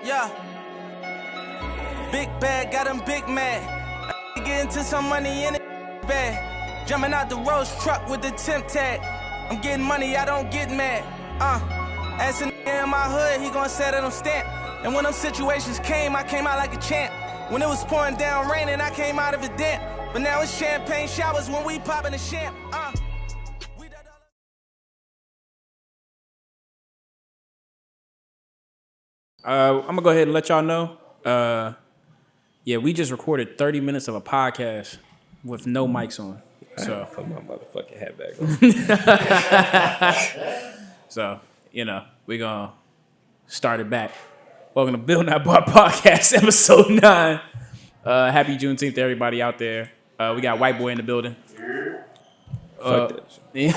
Yeah. Big bag, got him big mad. I get into some money in it bag. Jumping out the Rolls truck with the temp tag. I'm getting money, I don't get mad. As a nigga in my hood, he gon' set it on stamp. And when them situations came, I came out like a champ. When it was pouring down raining, I came out of it damp. But now it's champagne showers when we poppin' the champ. I'm gonna go ahead and let y'all know. We just recorded 30 minutes of a podcast with no mics on. So put my motherfucking hat back on. So, we're gonna start it back. Welcome to Bill Not Bar Podcast, episode 9. Happy Juneteenth to everybody out there. We got White Boy in the building. Fuck that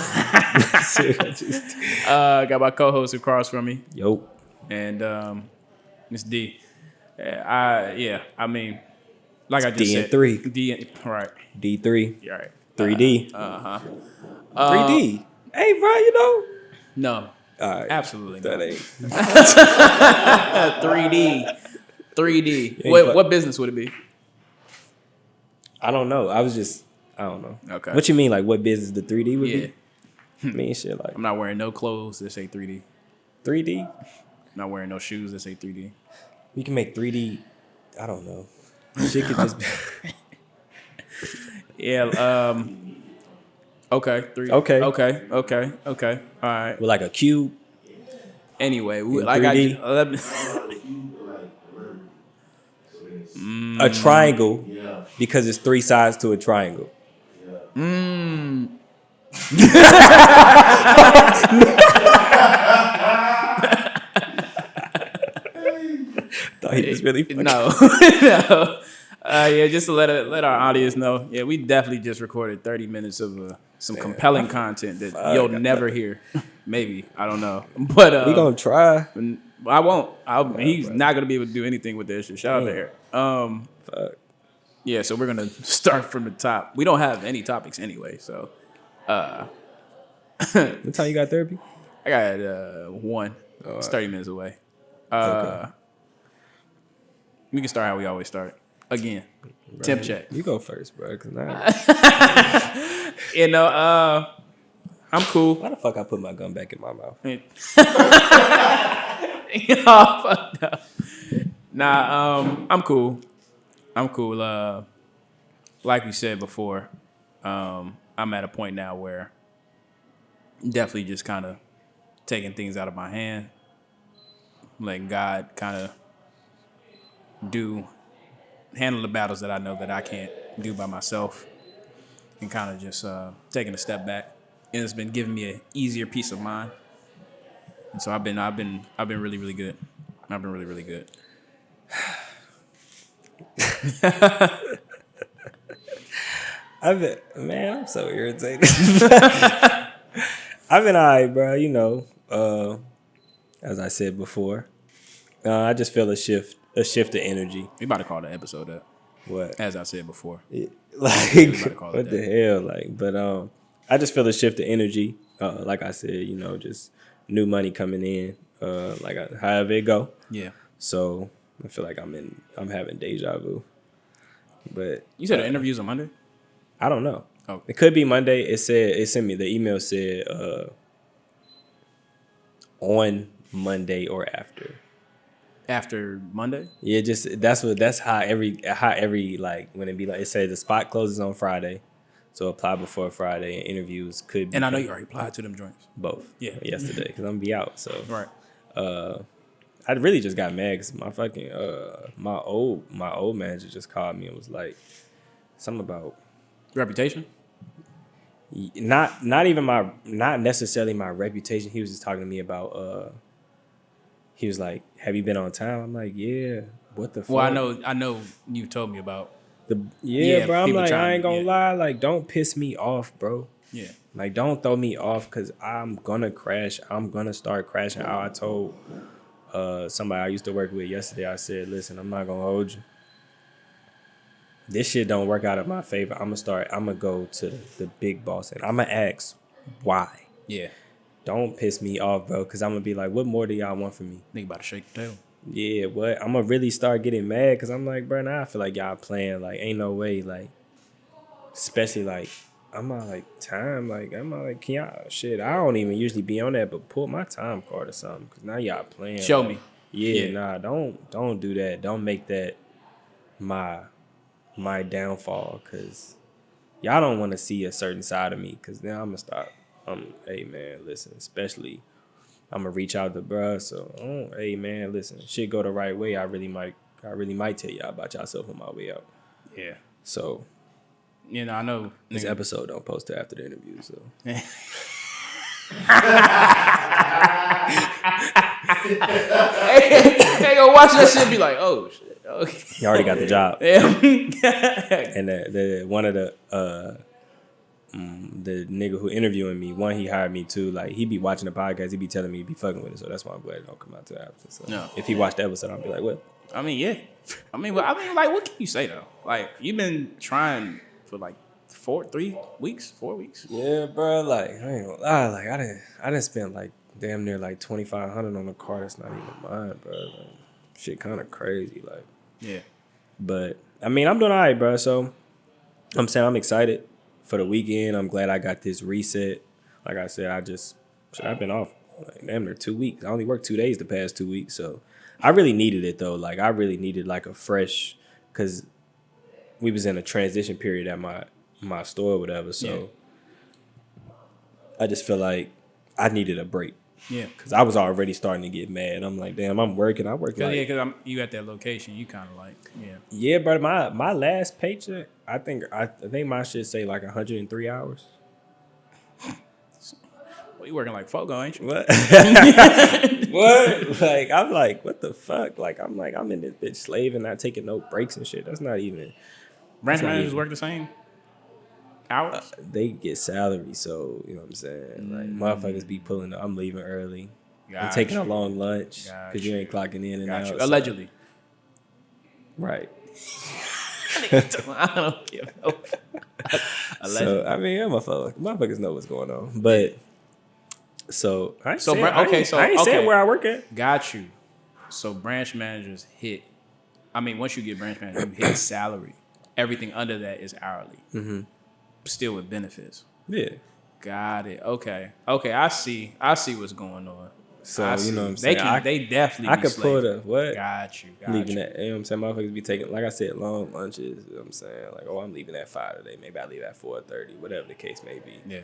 shit. Got my co-host across from me. Yo. And Miss D. I mean, like I just D said. and 3. D, right. D3. You're right. 3D. 3D. Hey, bro, No. All right. Absolutely That not. ain't. 3D. 3D. Yeah, What business would it be? I don't know. I don't know. Okay. What you mean, like what business the 3D would Yeah. be? I mean, shit, like I'm not wearing no clothes that say 3D. 3D? I'm not wearing no shoes that say 3D. We can make 3D. I don't know. Shit could just be. Yeah. Okay. 3D. Okay. Okay. All right. With like a cube. Anyway, In like 3D? A triangle because it's 3 sides to a triangle. Thought he was really funny. No. Just to let our audience know. Yeah, we definitely just recorded 30 minutes of some compelling content that you'll never hear. Maybe. I don't know. But We gonna try. I won't. He's not gonna be able to do anything with this shit. Shout out to Eric. Fuck. Yeah, so we're gonna start from the top. We don't have any topics anyway, so What time you got therapy? I got one. It's 30 minutes away. Okay. We can start how we always start. Again, Bro, temp check. You go first, bro. Cause now, I'm cool. why the fuck I put my gun back in my mouth? Fucked up. Nah, I'm cool. Like we said before, I'm at a point now where definitely just kind of taking things out of my hand, letting God kind of handle the battles that I know that I can't do by myself, and kind of just taking a step back. And it's been giving me an easier peace of mind. And so I've been really, really good. I've been really, really good. I'm so irritated. I've been all right, bro. As I said before, I just feel a shift of energy. We about to call the episode that. What? As I said before. Like, what the hell? Like, but I just feel a shift of energy. Like I said, just new money coming in. However it go. Yeah. So I feel like I'm having deja vu. But You said the interview's on Monday? I don't know. Oh. It could be Monday. It sent me the email said on Monday or after. After Monday? Yeah, that's how every like when it be like it says the spot closes on Friday, so apply before Friday and interviews could be. And I know you already applied to them joints. both. Yeah. Yesterday because I'm gonna be out. So Right. I really just got mad because my fucking my old manager just called me and was like something about Reputation? not necessarily my reputation. He was just talking to me about he was like, "Have you been on time?" I'm like, "Yeah." What the fuck? Well, I know you told me about. Bro. I'm people like, trying I ain't to- gonna lie. Like, don't piss me off, bro. Yeah. Like, don't throw me off because I'm gonna crash. I'm gonna start crashing out. I told somebody I used to work with yesterday, I said, listen, I'm not gonna hold you. This shit don't work out in my favor. I'm gonna go to the big boss and I'm gonna ask why. Yeah. Don't piss me off, bro, because I'm gonna be like, what more do y'all want from me? Nigga about to shake the tail. Yeah, what? I'm gonna really start getting mad because I'm like, bro, now I feel like y'all playing. Like, ain't no way. Like, especially like, I'm not like time. Like, I'm not like, can y'all shit? I don't even usually be on that, but pull my time card or something because now y'all playing. Show like, me. Yeah, Yeah. nah, don't do that. Don't make that my downfall because y'all don't want to see a certain side of me because now I'm gonna stop. Hey man, listen, especially. I'm gonna reach out to bruh. So, hey man, listen, shit go the right way. I really might tell y'all about yourself on my way out. Yeah. So You know, I know. this nigga- episode don't post till after the interview. So They gonna watch that shit and be like, oh shit. Okay. you already got the job. Yeah. And the one of the nigga who interviewing me, one he hired me too. Like he be watching the podcast, he be telling me he be fucking with it. So that's why I'm glad it don't come out till after. So No. if he watched the episode, I'll be like, what? I mean, yeah. I mean, like, what can you say though? Like, you've been trying for like 4 weeks. Yeah, bro. Like I ain't gonna lie. Like I didn't spend like damn near like $2,500 on a car that's not even mine, bro. Like, shit, kind of crazy. Like, Yeah. but I mean, I'm doing all right, bro. So I'm saying I'm excited for the weekend. I'm glad I got this reset. Like I said, I've been off like damn near 2 weeks. I only worked 2 days the past 2 weeks, so I really needed it though. Like I really needed like a fresh, cause we was in a transition period at my store or whatever. So I just feel like I needed a break. Yeah. Cause I was already starting to get mad. I'm like, damn, I'm working. I work like, Because you at that location, you kind of like, yeah. yeah, but my last paycheck, I think my shit say like 103 hours. Well, you working like Fogo, ain't you? What? What? Like I'm like, what the fuck? Like I'm in this bitch slaving, not taking no breaks and shit. That's not even. Branch That's not managers even- work the same hours? They get salary, so you know what I'm saying. Like motherfuckers be pulling up. I'm leaving early. I'm Got taking a you. long lunch Got because you ain't clocking in and Got out. you. so- Allegedly. Right. I don't give no. Allegedly. So I mean, motherfuckers know what's going on. But so I ain't So, saying, bro- I okay, ain't- so- I ain't okay. saying where I work at. Got you. So branch managers hit. I mean, once you get branch manager, you hit salary. Everything under that is hourly. Mm-hmm. Still with benefits. Yeah. Got it. Okay. I see what's going on. So I you see. know what I'm saying. They definitely. I be could pull slaving. the what? Got you. Leaving at, you know what I'm saying? Motherfuckers be taking, like I said, long lunches. You know what I'm saying? Like, oh, I'm leaving at 5 today. Maybe I leave at 4:30, whatever the case may be. Yeah.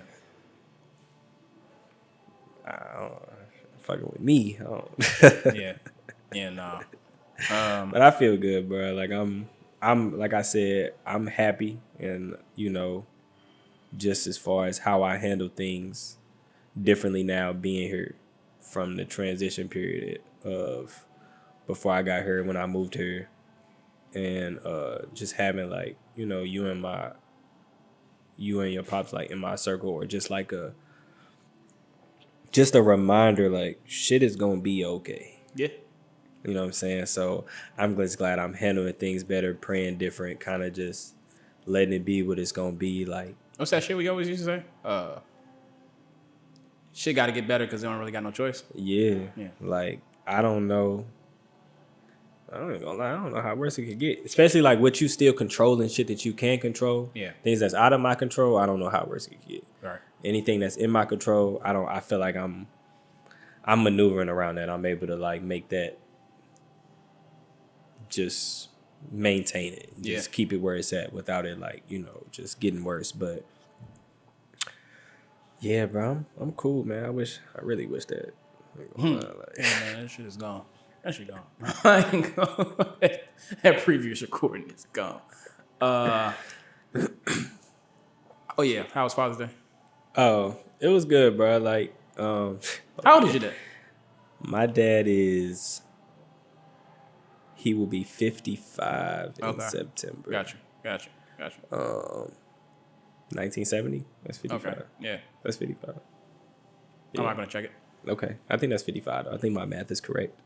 I don't fucking with me. I don't. Yeah. Yeah. Nah. But I feel good, bro. Like I'm like I said, I'm happy, and you know, just as far as how I handle things differently now, being here from the transition period of before I got here, when I moved here, and just having like, you know, you and your pops like in my circle, or just like a reminder, like shit is gonna be okay. Yeah. You know what I'm saying? So I'm just glad I'm handling things better, praying different, kind of just letting it be what it's gonna be. Like, What's that shit we always used to say? Shit got to get better because they don't really got no choice. yeah. Yeah. Like I don't know. I don't even gonna lie. I don't know how worse it could get. Especially like what you still controlling shit that you can control. Yeah. Things that's out of my control. I don't know how worse it could get. Right. Anything that's in my control, I feel like I'm maneuvering around that. I'm able to like make that, just maintain it. Just keep it where it's at without it like, you know, just getting worse. But yeah, bro, I'm cool, man. I really wish that. I ain't gonna lie, like, Yeah, man, that shit is gone. That shit gone. I ain't gonna- that previous recording is gone. Oh yeah, how was Father's Day? oh, it was good, bro. Like, How old is your dad? my dad he will be 55 in Okay. September. Got you. 1970? That's 55. Okay. Yeah. That's 55. I'm not gonna check it. Okay. I think that's 55 though. I think my math is correct.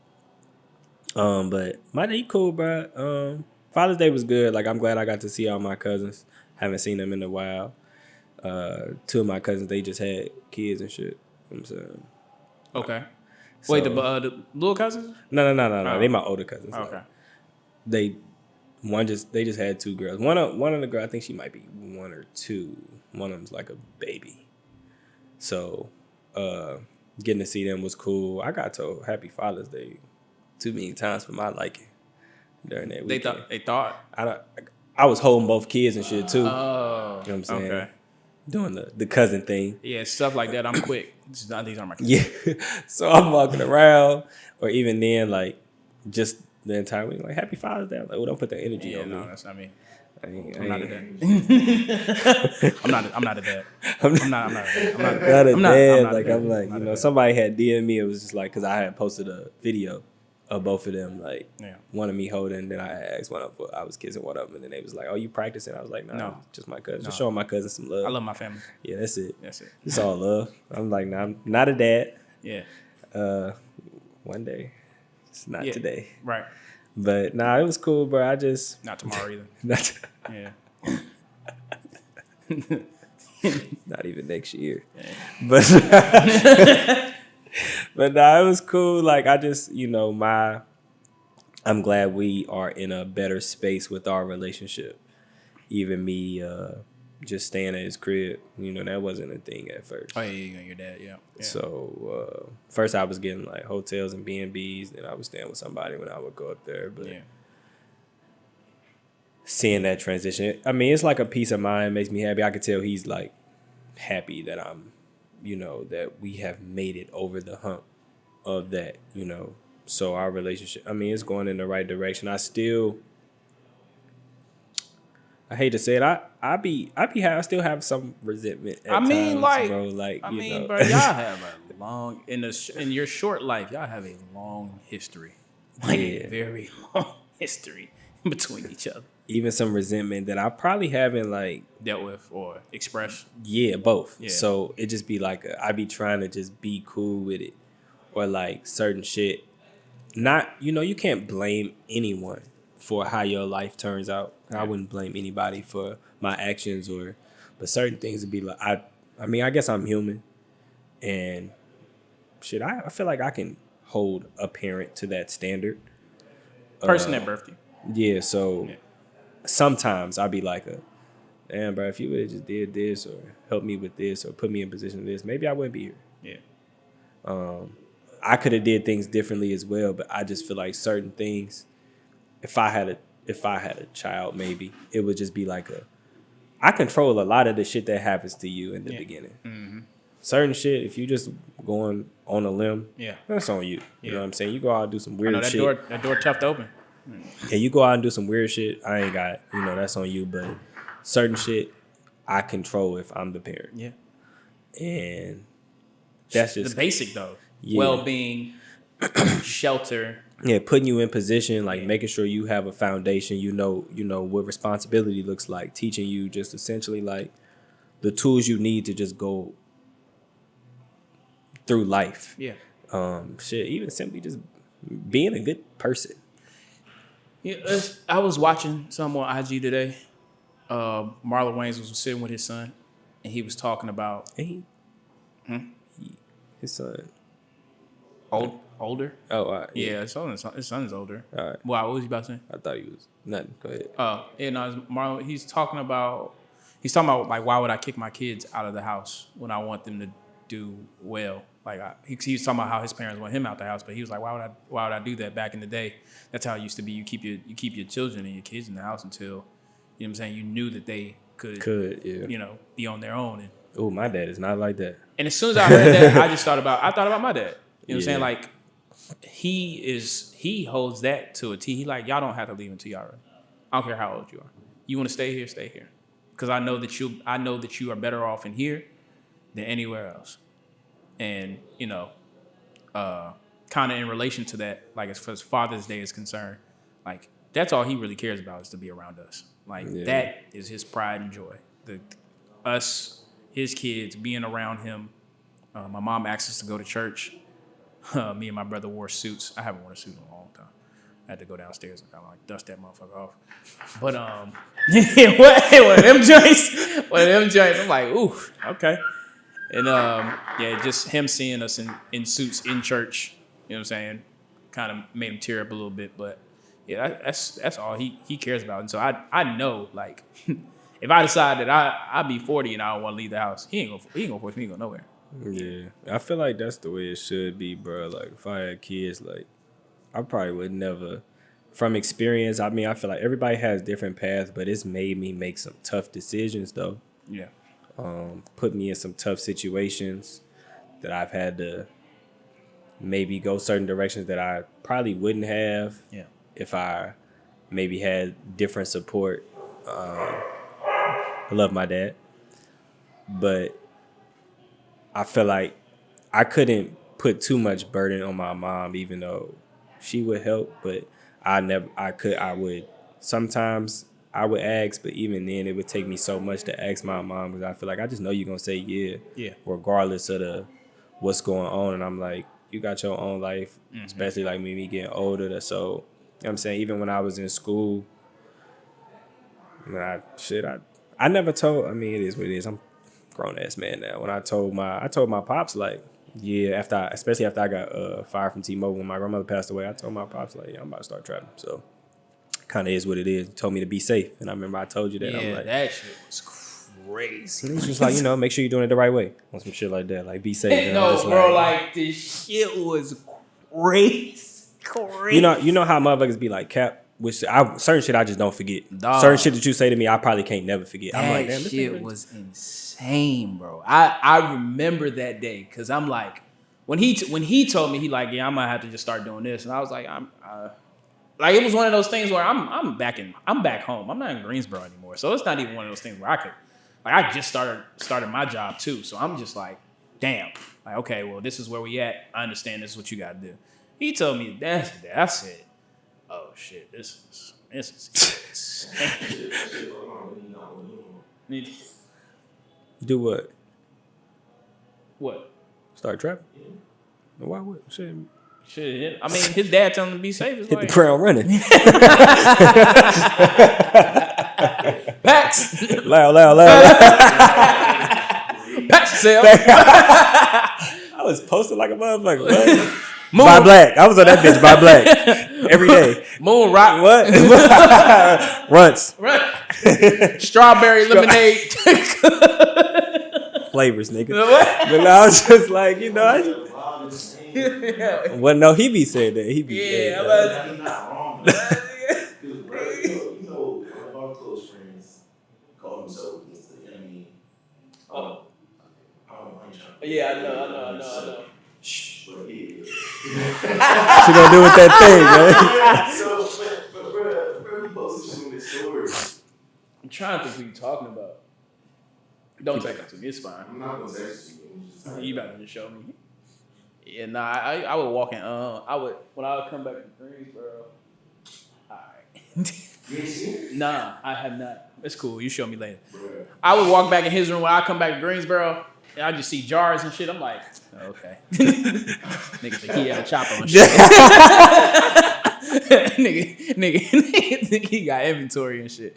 But my day cool, bro. Father's Day was good. Like, I'm glad I got to see all my cousins. Haven't seen them in a while. 2 of my cousins, they just had kids and shit. You know what I'm saying? Okay. Wait, So- the little cousins? No. Oh. They my older cousins. Okay. Like, they just had 2 girls. One of the girls, I think she might be 1 or 2. One of them's like a baby. So getting to see them was cool. I got told Happy Father's Day too many times for my liking during that weekend. They thought. I was holding both kids and shit too. Oh. You know what I'm saying? Okay. Doing the cousin thing. Yeah, stuff like that. I'm quick. These aren't my kids. Yeah. So I'm walking around, or even then, like, just the entire week, like, Happy Father's Day. I'm like, oh, don't put that energy Yeah, on no, me. that's not me. I'm I'm not a dad. I'm not a dad. I'm not a dad. Not a dad. Like, I'm like, not you a know, dad. somebody had DM'd me. It was just like, because I had posted a video of both of them, like, Yeah. one of me holding, then I asked one of them, I was kissing one of them, and then they was like, oh, you practicing? I was like, No. just my cousin. Just No. showing my cousin some love. I love my family. Yeah, that's it. That's it. It's all love. I'm like, nah, I'm not a dad. Yeah. One day. It's not Yeah. today. Right. But nah, it was cool, bro. I just Not tomorrow either. not, Yeah. not even next year. But but nah, it was cool. Like I just, you know, I'm glad we are in a better space with our relationship. Even me just staying at his crib, you know, that wasn't a thing at first. Oh yeah, your dad. Yeah. Yeah. So first I was getting like hotels and B&Bs, then I was staying with somebody when I would go up there. But Yeah. seeing that transition, I mean, it's like a peace of mind, makes me happy. I could tell he's like happy that I'm, you know, that we have made it over the hump of that, you know. So our relationship, I mean, it's going in the right direction. I hate to say it, I still have some resentment at times, bro. Like, you know. bro, y'all have a long in your short life. Y'all have a long history, like a Yeah. very long history between each other, Even some resentment that I probably haven't like, dealt with or expressed. yeah, both. Yeah. So it just be like I be trying to just be cool with it, or like certain shit. Not, you know, you can't blame anyone for how your life turns out. I wouldn't blame anybody for my actions, but certain things would be like I mean, I guess I'm human, and shit, I feel like I can hold a parent to that standard. Person that birthed you. Yeah, so Yeah. sometimes I'll be like, damn, bro, if you would have just did this or helped me with this or put me in position of this, maybe I wouldn't be here. Yeah. I could have did things differently as well, but I just feel like certain things, if I had a child, maybe it would just be like I control a lot of the shit that happens to you in the beginning. Mm-hmm. Certain shit, if you just going on a limb, Yeah. that's on you. You know Yeah. what I'm saying? You go out and do some I weird know that shit. door tough to open. Yeah, you go out and do some weird shit. I ain't got, you know, that's on you. But certain shit, I control if I'm the parent. Yeah. And that's just the basic though. Yeah. Well-being, shelter. yeah, putting you in position, like making sure you have a foundation. You know what responsibility looks like. Teaching you just essentially like the tools you need to just go through life. Yeah. Shit, even simply just being a good person. Yeah, I was watching some on IG today. Marlon Wayans was sitting with his son, and he was talking about His son. older. Oh, all right. Yeah, his son is older. All right. Wow, what was he about to say? I thought he was nothing. Go ahead. Yeah, no, Marlon. He's talking about like why would I kick my kids out of the house when I want them to do well? Like he was talking about how his parents want him out the house, but he was like, why would I do that back in the day? That's how it used to be. You keep your children and your kids in the house until, you know what I'm saying, you knew that they could Yeah. you know, be on their own. Oh, my dad is not like that. And as soon as I heard that, I thought about my dad. You know what I'm Yeah. saying? Like he holds that to a T. He like, y'all don't have to leave until y'all ready. I don't care how old you are. You want to stay here, stay here. Because I know that you are better off in here than anywhere else. And, you know, kind of in relation to that, like as far as Father's Day is concerned, like that's all he really cares about is to be around us. Like that is his pride and joy. Us, his kids, being around him. My mom asked us to go to church. Me and my brother wore suits. I haven't worn a suit in a long time. I had to go downstairs and kind of like dust that motherfucker off. But one of them joints, I'm like, ooh, okay. And yeah, just him seeing us in suits in church You know what I'm saying? Kind of made him tear up a little bit, but yeah, that's all he cares about. And so I know, like, if I decide that I be 40 and I don't want to leave the house, he ain't gonna force me to go nowhere. Yeah, I feel like that's the way it should be, bro. Like, if I had kids, like, I probably would never. From experience, I mean, I feel like everybody has different paths, but it's made me make some tough decisions, though. Yeah. Put me in some tough situations that I've had to maybe go certain directions that I probably wouldn't have if I maybe had different support. I love my dad, but I feel like I couldn't put too much burden on my mom, even though she would help, but sometimes I would ask, but even then it would take me so much to ask my mom because I feel like I just know you're going to say yeah, regardless of what's going on. And I'm like, you got your own life, especially like me getting older. So, you know what I'm saying, even when I was in school, I never told, I mean, it is what it is. I'm a grown-ass man now. When I told my pops, like, yeah, especially after I got fired from T-Mobile when my grandmother passed away, I told my pops, like, yeah, I'm about to start trapping. So, kind of is what it is. He told me to be safe. And I remember I told you that. Yeah, I'm like, that shit was crazy. He's just like, make sure you're doing it the right way. On some shit like that. Like, be safe. And No, bro, like, this shit was crazy. You know how motherfuckers be like, Cap, certain shit I just don't forget. Dog. Certain shit that you say to me, I probably can't never forget. That I'm like, damn, this shit shit was insane, bro. I remember that day because I'm like, when he told me, he like, yeah, I might have to just start doing this, and I was like, like, it was one of those things where I'm back home. I'm not in Greensboro anymore, so it's not even one of those things where I could, like, I just started my job too, so I'm just like, damn, like, okay, well, this is where we at. I understand this is what you got to do. He told me that. I said, oh shit, this is Do what? What? Start trapping? Yeah. Why would shit? Shit, I mean, his dad telling him to be safe. Is Hit like, the ground running. Pax. Loud. Pax yourself. I was posted like a motherfucker. What? Buy black. I was on that bitch. Buy black every day. Moon rock. What? Runts. Strawberry lemonade. Flavors, nigga. But I was just like, well, no, he be saying that. He be yeah, he's not wrong. Because, bro, one of our close friends called himself the enemy. Oh, I don't know. Yeah, I know. Shh, but yeah. She gonna do with that thing, man. So, but bro, we posted some of this story. I'm trying to think who you talking about. Don't take it to me. It's fine. I'm not gonna text you. You better just show me. Yeah, nah, I would walk in. When I would come back to Greensboro. All right. You ain't seen it? Nah, I have not. It's cool. You show me later. Bro. I would walk back in his room when I come back to Greensboro, and I just see jars and shit. I'm like, oh, okay. Nigga think he had a chopper on shit. nigga think he got inventory and shit.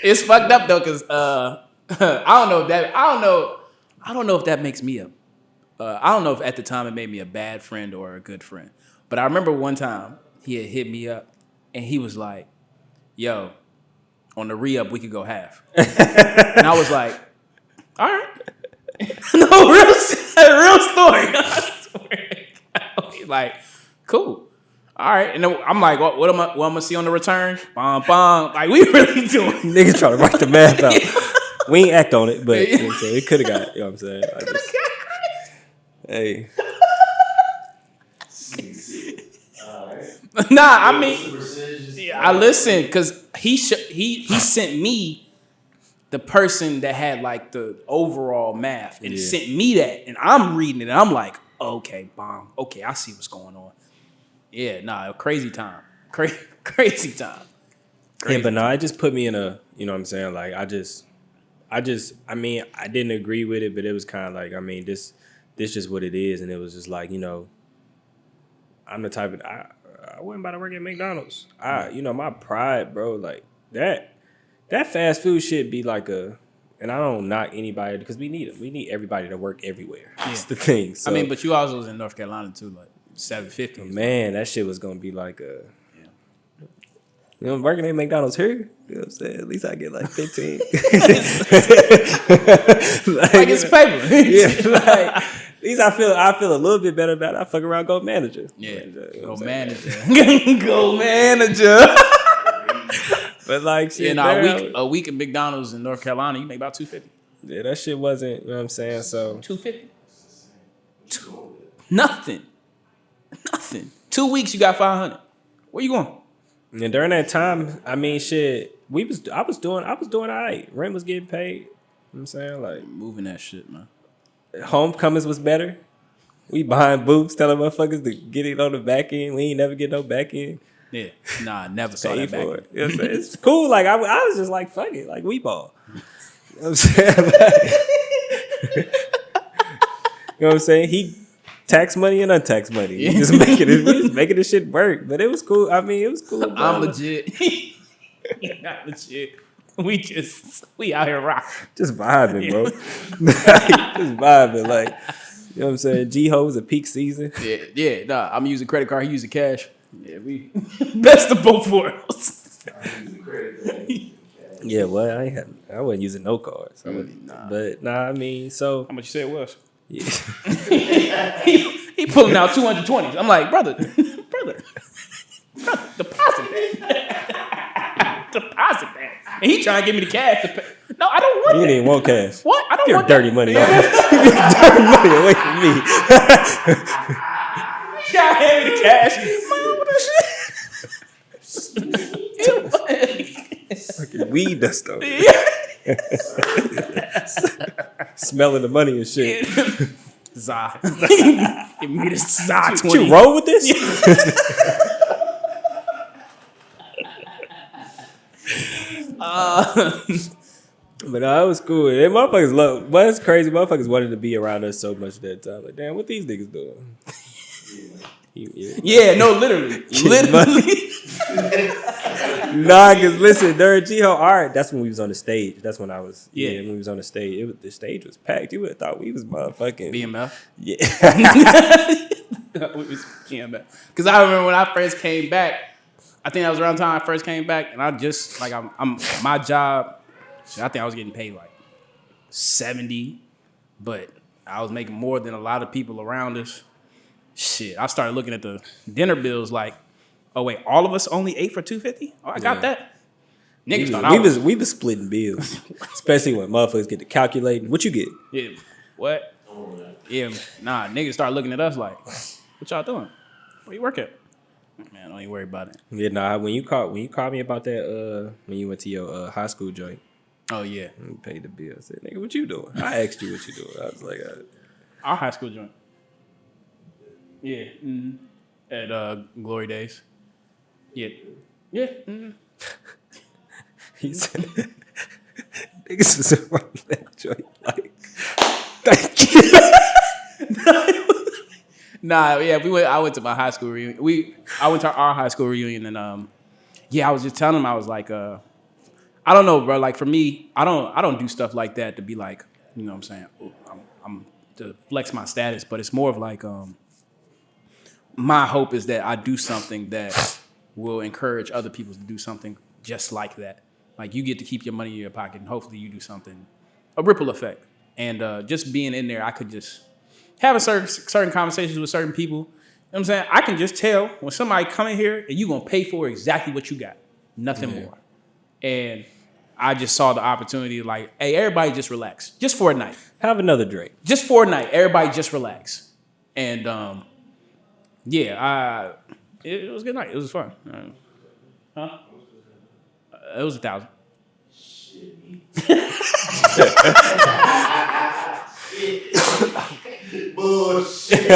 It's fucked up though, cause I don't know if that makes me I don't know if at the time it made me a bad friend or a good friend. But I remember one time he had hit me up and he was like, yo, on the re-up, we could go half. And I was like, all right. No, real story. I swear. He's like, cool. All right. And then I'm like, what am I gonna see on the return? Bom. Like, we really doing. Niggas trying to write the math out. We ain't act on it, but it could have got, you know what I'm saying? Hey. Nah, I mean, I listened because he sent me the person that had like the overall math and sent me that, and I'm reading it and I'm like, okay, bomb. Okay, I see what's going on. Yeah, nah, crazy time. Crazy time. Yeah, but no, it just put me in a, you know what I'm saying? Like, I mean, I didn't agree with it, but it was kind of like, I mean, this just what it is. And it was just like, I'm the type of, I wasn't about to work at McDonald's. My pride, bro, like that fast food shit be like and And I don't knock anybody because we need them. We need everybody to work everywhere. That's the thing. So, I mean, but you also was in North Carolina too, like 750. man, that shit was gonna be like a. You know, working at McDonald's here, you know what I'm saying? At least I get like 15. Like it's paper. Yeah, like, at least I feel a little bit better about it. I fuck around, go manager. Yeah, You know what go I'm saying? manager. Go manager. But like shit, Yeah, there, a week at McDonald's in North Carolina, you make about $250. yeah, that shit wasn't, you know what I'm saying? So $250. Nothing. 2 weeks, you got $500. Where you going? and during that time, I mean shit, I was doing all right. Rent was getting paid. You know what I'm saying? Like Moving that shit, man. homecomings was better. We behind booths telling motherfuckers to get it on the back end. We ain't never get no back end. Yeah. Nah, I never saw Pay that back. for it. You know what I'm saying? It's cool. Like I was just like, fuck it, like we ball. You know what I'm saying? Like, you know what I'm saying? He tax money and untaxed money. Yeah. We just making this shit work. But it was cool. I mean, it was cool. Bro. I'm legit. Not legit. We out here rock. Just vibing, bro. Just vibing. Like, you know what I'm saying? G-Ho was a peak season. Yeah. Nah, I'm using credit card. He using cash. Yeah, we best of both worlds. Yeah, well, I wasn't using no cards. But nah, I mean, so How much you say it was? yeah. He pulling out 220s. I'm like, brother, deposit that. Deposit that. And he trying to give me the cash to pay. No, I don't want You that. didn't want cash. What? I don't Get want dirty that. money off. Dirty money away from me. Y'all hand me the cash. Man, what Fucking weed dust though. Smelling the money and shit. Za. Give me the Za 20. You roll with this? But no, it was cool. And motherfuckers love. But it's crazy. Motherfuckers wanted to be around us so much that time. Like, damn, what these niggas doing? Yeah, no, literally. Literally. Nah, cause listen, during G-Ho Art, that's when we was on the stage. That's when I was. Yeah. Yeah, when we was on the stage. The stage was packed. You would have thought we was motherfucking. BMF. Yeah. We was BMF. Because I remember when I first came back, I think that was around the time I first came back, and I just, like, I'm my job, I think I was getting paid like $70, but I was making more than a lot of people around us. Shit, I started looking at the dinner bills like, oh wait, all of us only ate for $250? Oh, I got that. Niggas thought we was splitting bills, especially when motherfuckers get to calculating. What you get? Yeah, what? Yeah, nah, niggas start looking at us like, what y'all doing? Where you work at? Man, don't even worry about it. Yeah, nah. When you called me about that, when you went to your high school joint, Oh yeah, you paid the bill. I said, "Nigga, what you doing?" I asked you what you doing. I was like, our high school joint. Yeah, at Glory Days. Yeah, yeah. He said, "Niggas is around that joint." Like, thank you. Nah, yeah, I went to my high school reunion. I went to our high school reunion, and yeah, I was just telling him, I was like, I don't know, bro. Like for me, I don't do stuff like that to be like, you know what I'm saying? I'm to flex my status, but it's more of like, my hope is that I do something that will encourage other people to do something just like that. Like you get to keep your money in your pocket, and hopefully you do something, a ripple effect. And just being in there, I could just having certain conversations with certain people. You know what I'm saying? I can just tell when somebody come in here and you gonna pay for exactly what you got, nothing more. And I just saw the opportunity, like, hey, everybody just relax, just for a night. Have another drink. Just for a night, everybody just relax. And yeah, it was a good night. It was fun. Huh? It was 1,000. Bullshit.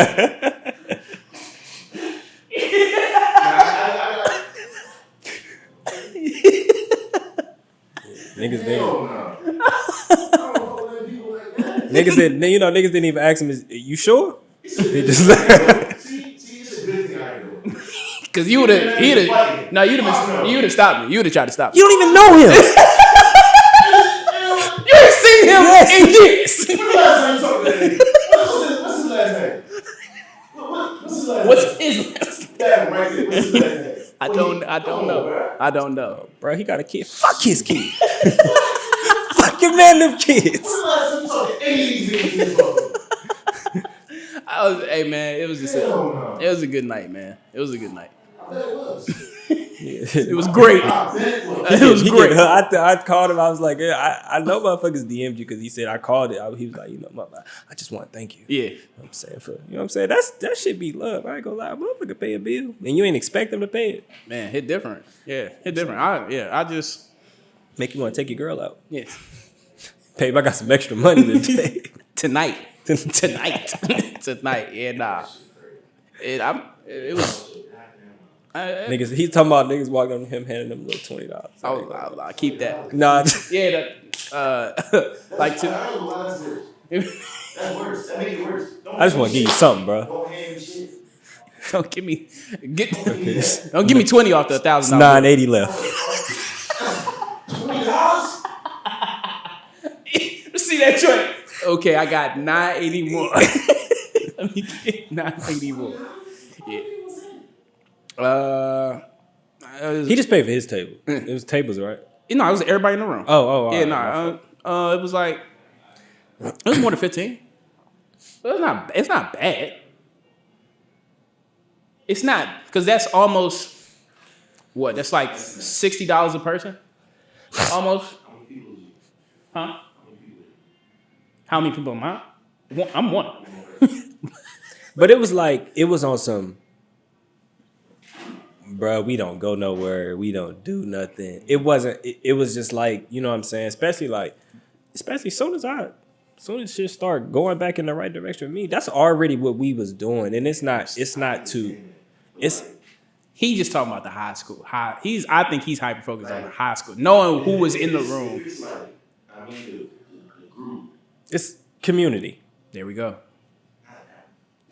Niggas didn't even ask him, you sure? They just See, it's a good thing I ain't doing. Cause you'd have stopped me. You would have tried to stop me. You don't even know him. You ain't seen Yes. And yes. What's the last time you talked to that nigga? What's his last name? What's his last What's name? his last? That right there. What's his last name? I Come don't on, know. bro. I don't know. Bro, he got a kid. Fuck his kid. Fuck your man, them kids. What's the last time you talked to any of these niggas in this motherfucker? Hey man, it was just Hell no. it was a good night, man. It was a good night. I bet it was. It was great. I bet it was. It was He great. I called him. I was like, yeah, I know motherfuckers DM'd you because he said I called it. He was like, you know, I just want to thank you. Yeah. I'm saying you know what I'm saying? That should be love. I ain't gonna lie. Motherfucker pay a bill. And you ain't expect them to pay it. Man, hit different. Yeah, hit different. I just Make you want to take your girl out. yeah. Babe, I got some extra money to pay. Tonight. Tonight. Yeah, nah. It was Niggas, he's talking about niggas walking up to him handing them a little $20. I'll keep that. Nah, Yeah, like to I don't know why that's worse. That's worse. That make it worse. I just want to give you something, bro. Don't hand me shit. don't give me don't give me 20 off the $1,000. $980 left. $20? See that joint? Okay, I got 980 more. Let me get 980 more. Yeah. He just paid for his table. It was tables, right? You know, it was everybody in the room. Oh, yeah, alright. it was like it was more than 15. But it's not bad. It's not, because that's almost what? That's like $60 a person? Almost. Huh? How many people am I? I'm one. But it was like, it was on some, bro, we don't go nowhere. We don't do nothing. It wasn't, it was just like, you know what I'm saying? Especially soon as shit start going back in the right direction with me, that's already what we was doing. And it's not He just talking about the high school. I think he's hyper focused on the high school, knowing who was in the room. It's like, I mean, the group. it's community. There we go.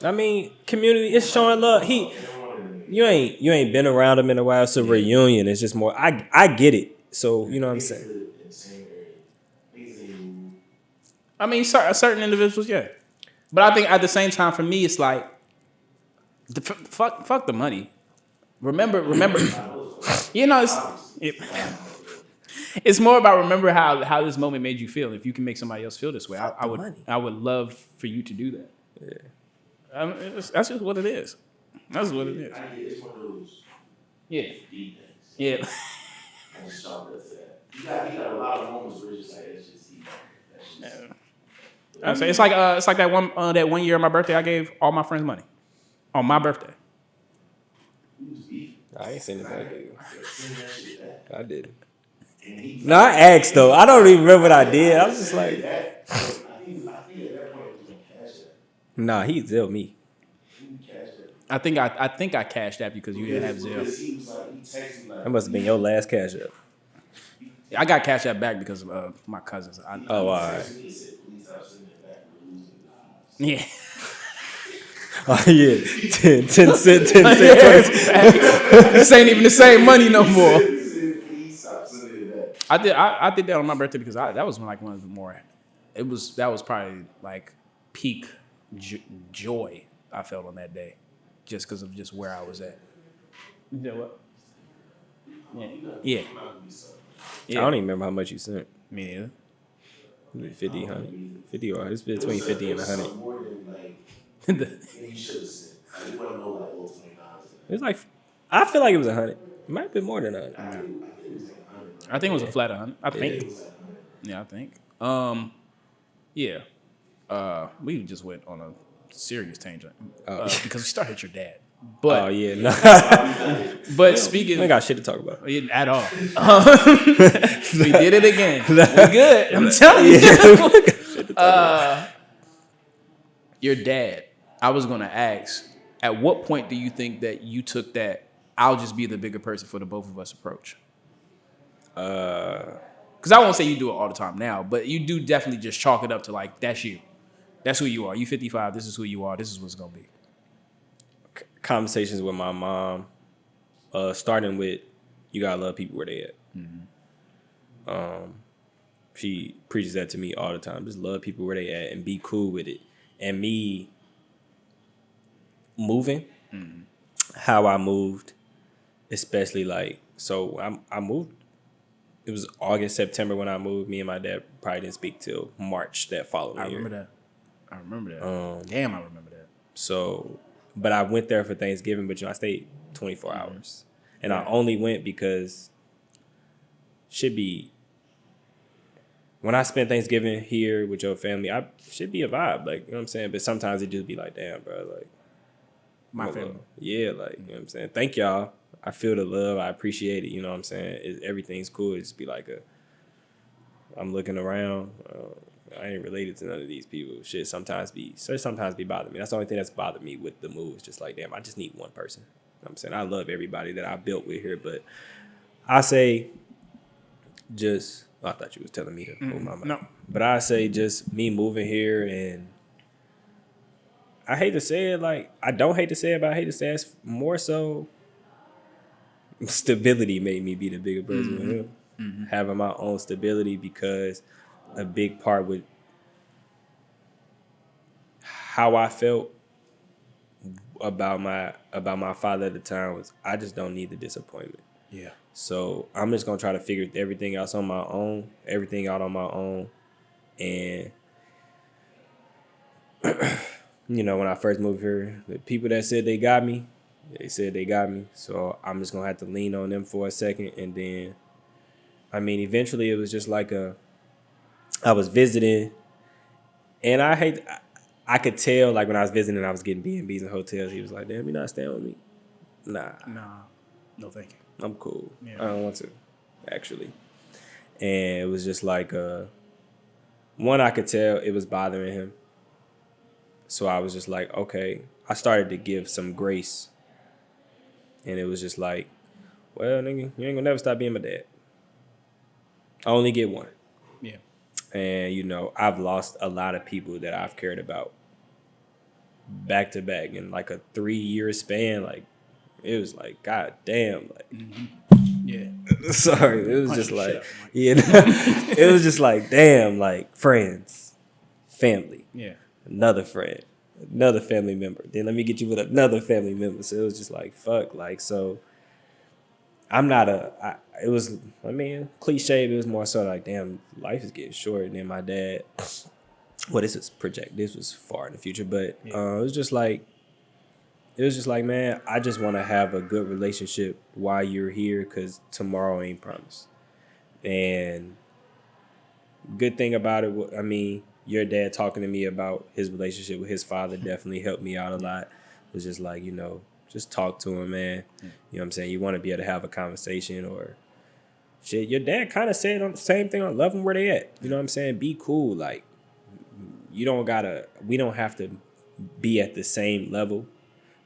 I mean, community, it's showing love. You ain't been around him in a while. It's a reunion. It's just more, I get it. So, you know what I'm saying? I mean, certain individuals, yeah. But I think at the same time, for me, it's like, fuck the money. Remember. You know, it's more about remember how this moment made you feel. If you can make somebody else feel this way, I would love for you to do that. Yeah. That's just what it is. That's what it is. It's one of those Yeah. deep things. Yeah. And sharp as that. You got a lot of moments where it's just like, it's just deep. That's just, I say it's like that one year on my birthday I gave all my friends money on my birthday. I ain't seen it back. send that shit back. I did. And he No, I asked though. I don't even remember what I did. I was just like, that. I think at that point it was doing cash app. nah, he Zell me. Cash app. I think I cashed that because you didn't have Zelle. Because he was like, he texted me like, That must have been your last cash up. I got Cash App back because of my cousins. Oh, all right. he said, please stop sending it back. We're losing the fees. Yeah. Oh yeah, 10 cents. This ain't even the same money no more. He said, please stop sending it back. I did that on my birthday because that was like one of the more. That was probably like peak joy I felt on that day, just because of just where I was at. You know what? Yeah. I don't even remember how much you sent. Me neither. 50, 100. 50 or it's between 50 and 100. More than like, and you should have sent. I just want to know like, $20. It's like, I feel like it was 100. It might have been more than 100. I think it was a flat 100. I think. Yeah, I think. Yeah. We just went on a serious tangent because we started your dad. But Oh yeah, nah. but speaking We ain't got shit to talk about. at all, we did it again. We good. I'm telling you. Your dad. I was gonna ask. At what point do you think that you took that? I'll just be the bigger person for the both of us approach. Because I won't say you do it all the time now, but you do definitely just chalk it up to like that's you. That's who you are. You 55. This is who you are. This is what's gonna be. Conversations with my mom, starting with you gotta love people where they at. She preaches that to me all the time. Just love people where they at and be cool with it. And me moving, how I moved, especially like, so I moved. It was August, September when I moved. Me and my dad probably didn't speak till March that following year. I remember that. Damn, I remember that. So, but I went there for Thanksgiving, but I stayed 24 hours. And I only went because when I spend Thanksgiving here with your family, I should be a vibe. Like, you know what I'm saying? But sometimes it just be like, damn, bro, like. My family. Yeah, like, you know what I'm saying? Thank y'all. I feel the love. I appreciate it. You know what I'm saying? Everything's cool. It just be like I'm looking around. I ain't related to none of these people. Shit sometimes be bothering me. That's the only thing that's bothered me with the move. It's just like, damn, I just need one person. You know what I'm saying? I love everybody that I built with here, but I say I thought you was telling me to move my mind. No. But I say just me moving here, and I hate to say it, like, I don't hate to say it, but I hate to say it's more so stability made me be the bigger person with him. Having my own stability, because a big part with how I felt about my father at the time was I just don't need the disappointment. Yeah. So I'm just gonna try to figure everything out on my own, and you know, when I first moved here, the people that said they got me, So I'm just gonna have to lean on them for a second, and then, I mean, eventually it was just like I was visiting, and I could tell, like, when I was visiting, I was getting B&Bs and hotels. He was like, damn, you not staying with me? Nah. No thank you. I'm cool. Yeah. I don't want to, actually. And it was just like, one, I could tell it was bothering him. So I was just like, okay. I started to give some grace. And it was just like, well, nigga, you ain't gonna never stop being my dad. I only get one. Yeah. And, you know, I've lost a lot of people that I've cared about back to back in like a 3-year span. Like, it was like, God damn. Like, Yeah. sorry. It was Punch just the like, shit out of Mike. you know, it was just like, damn, like, friends, family, Yeah. another friend, another family member. Then let me get you with another family member. So it was just like, fuck. Like, so I'm not it was, I mean, cliche, but it was more so like, damn, life is getting short. And then my dad, well, this was far in the future, but it was just like, man, I just want to have a good relationship while you're here, because tomorrow ain't promised. And good thing about it, I mean, your dad talking to me about his relationship with his father definitely helped me out a lot. It was just like, you know, just talk to him, man. You know what I'm saying? You want to be able to have a conversation, or shit. Your dad kind of said on the same thing. I love them where they at. You know what I'm saying? Be cool. Like, we don't have to be at the same level,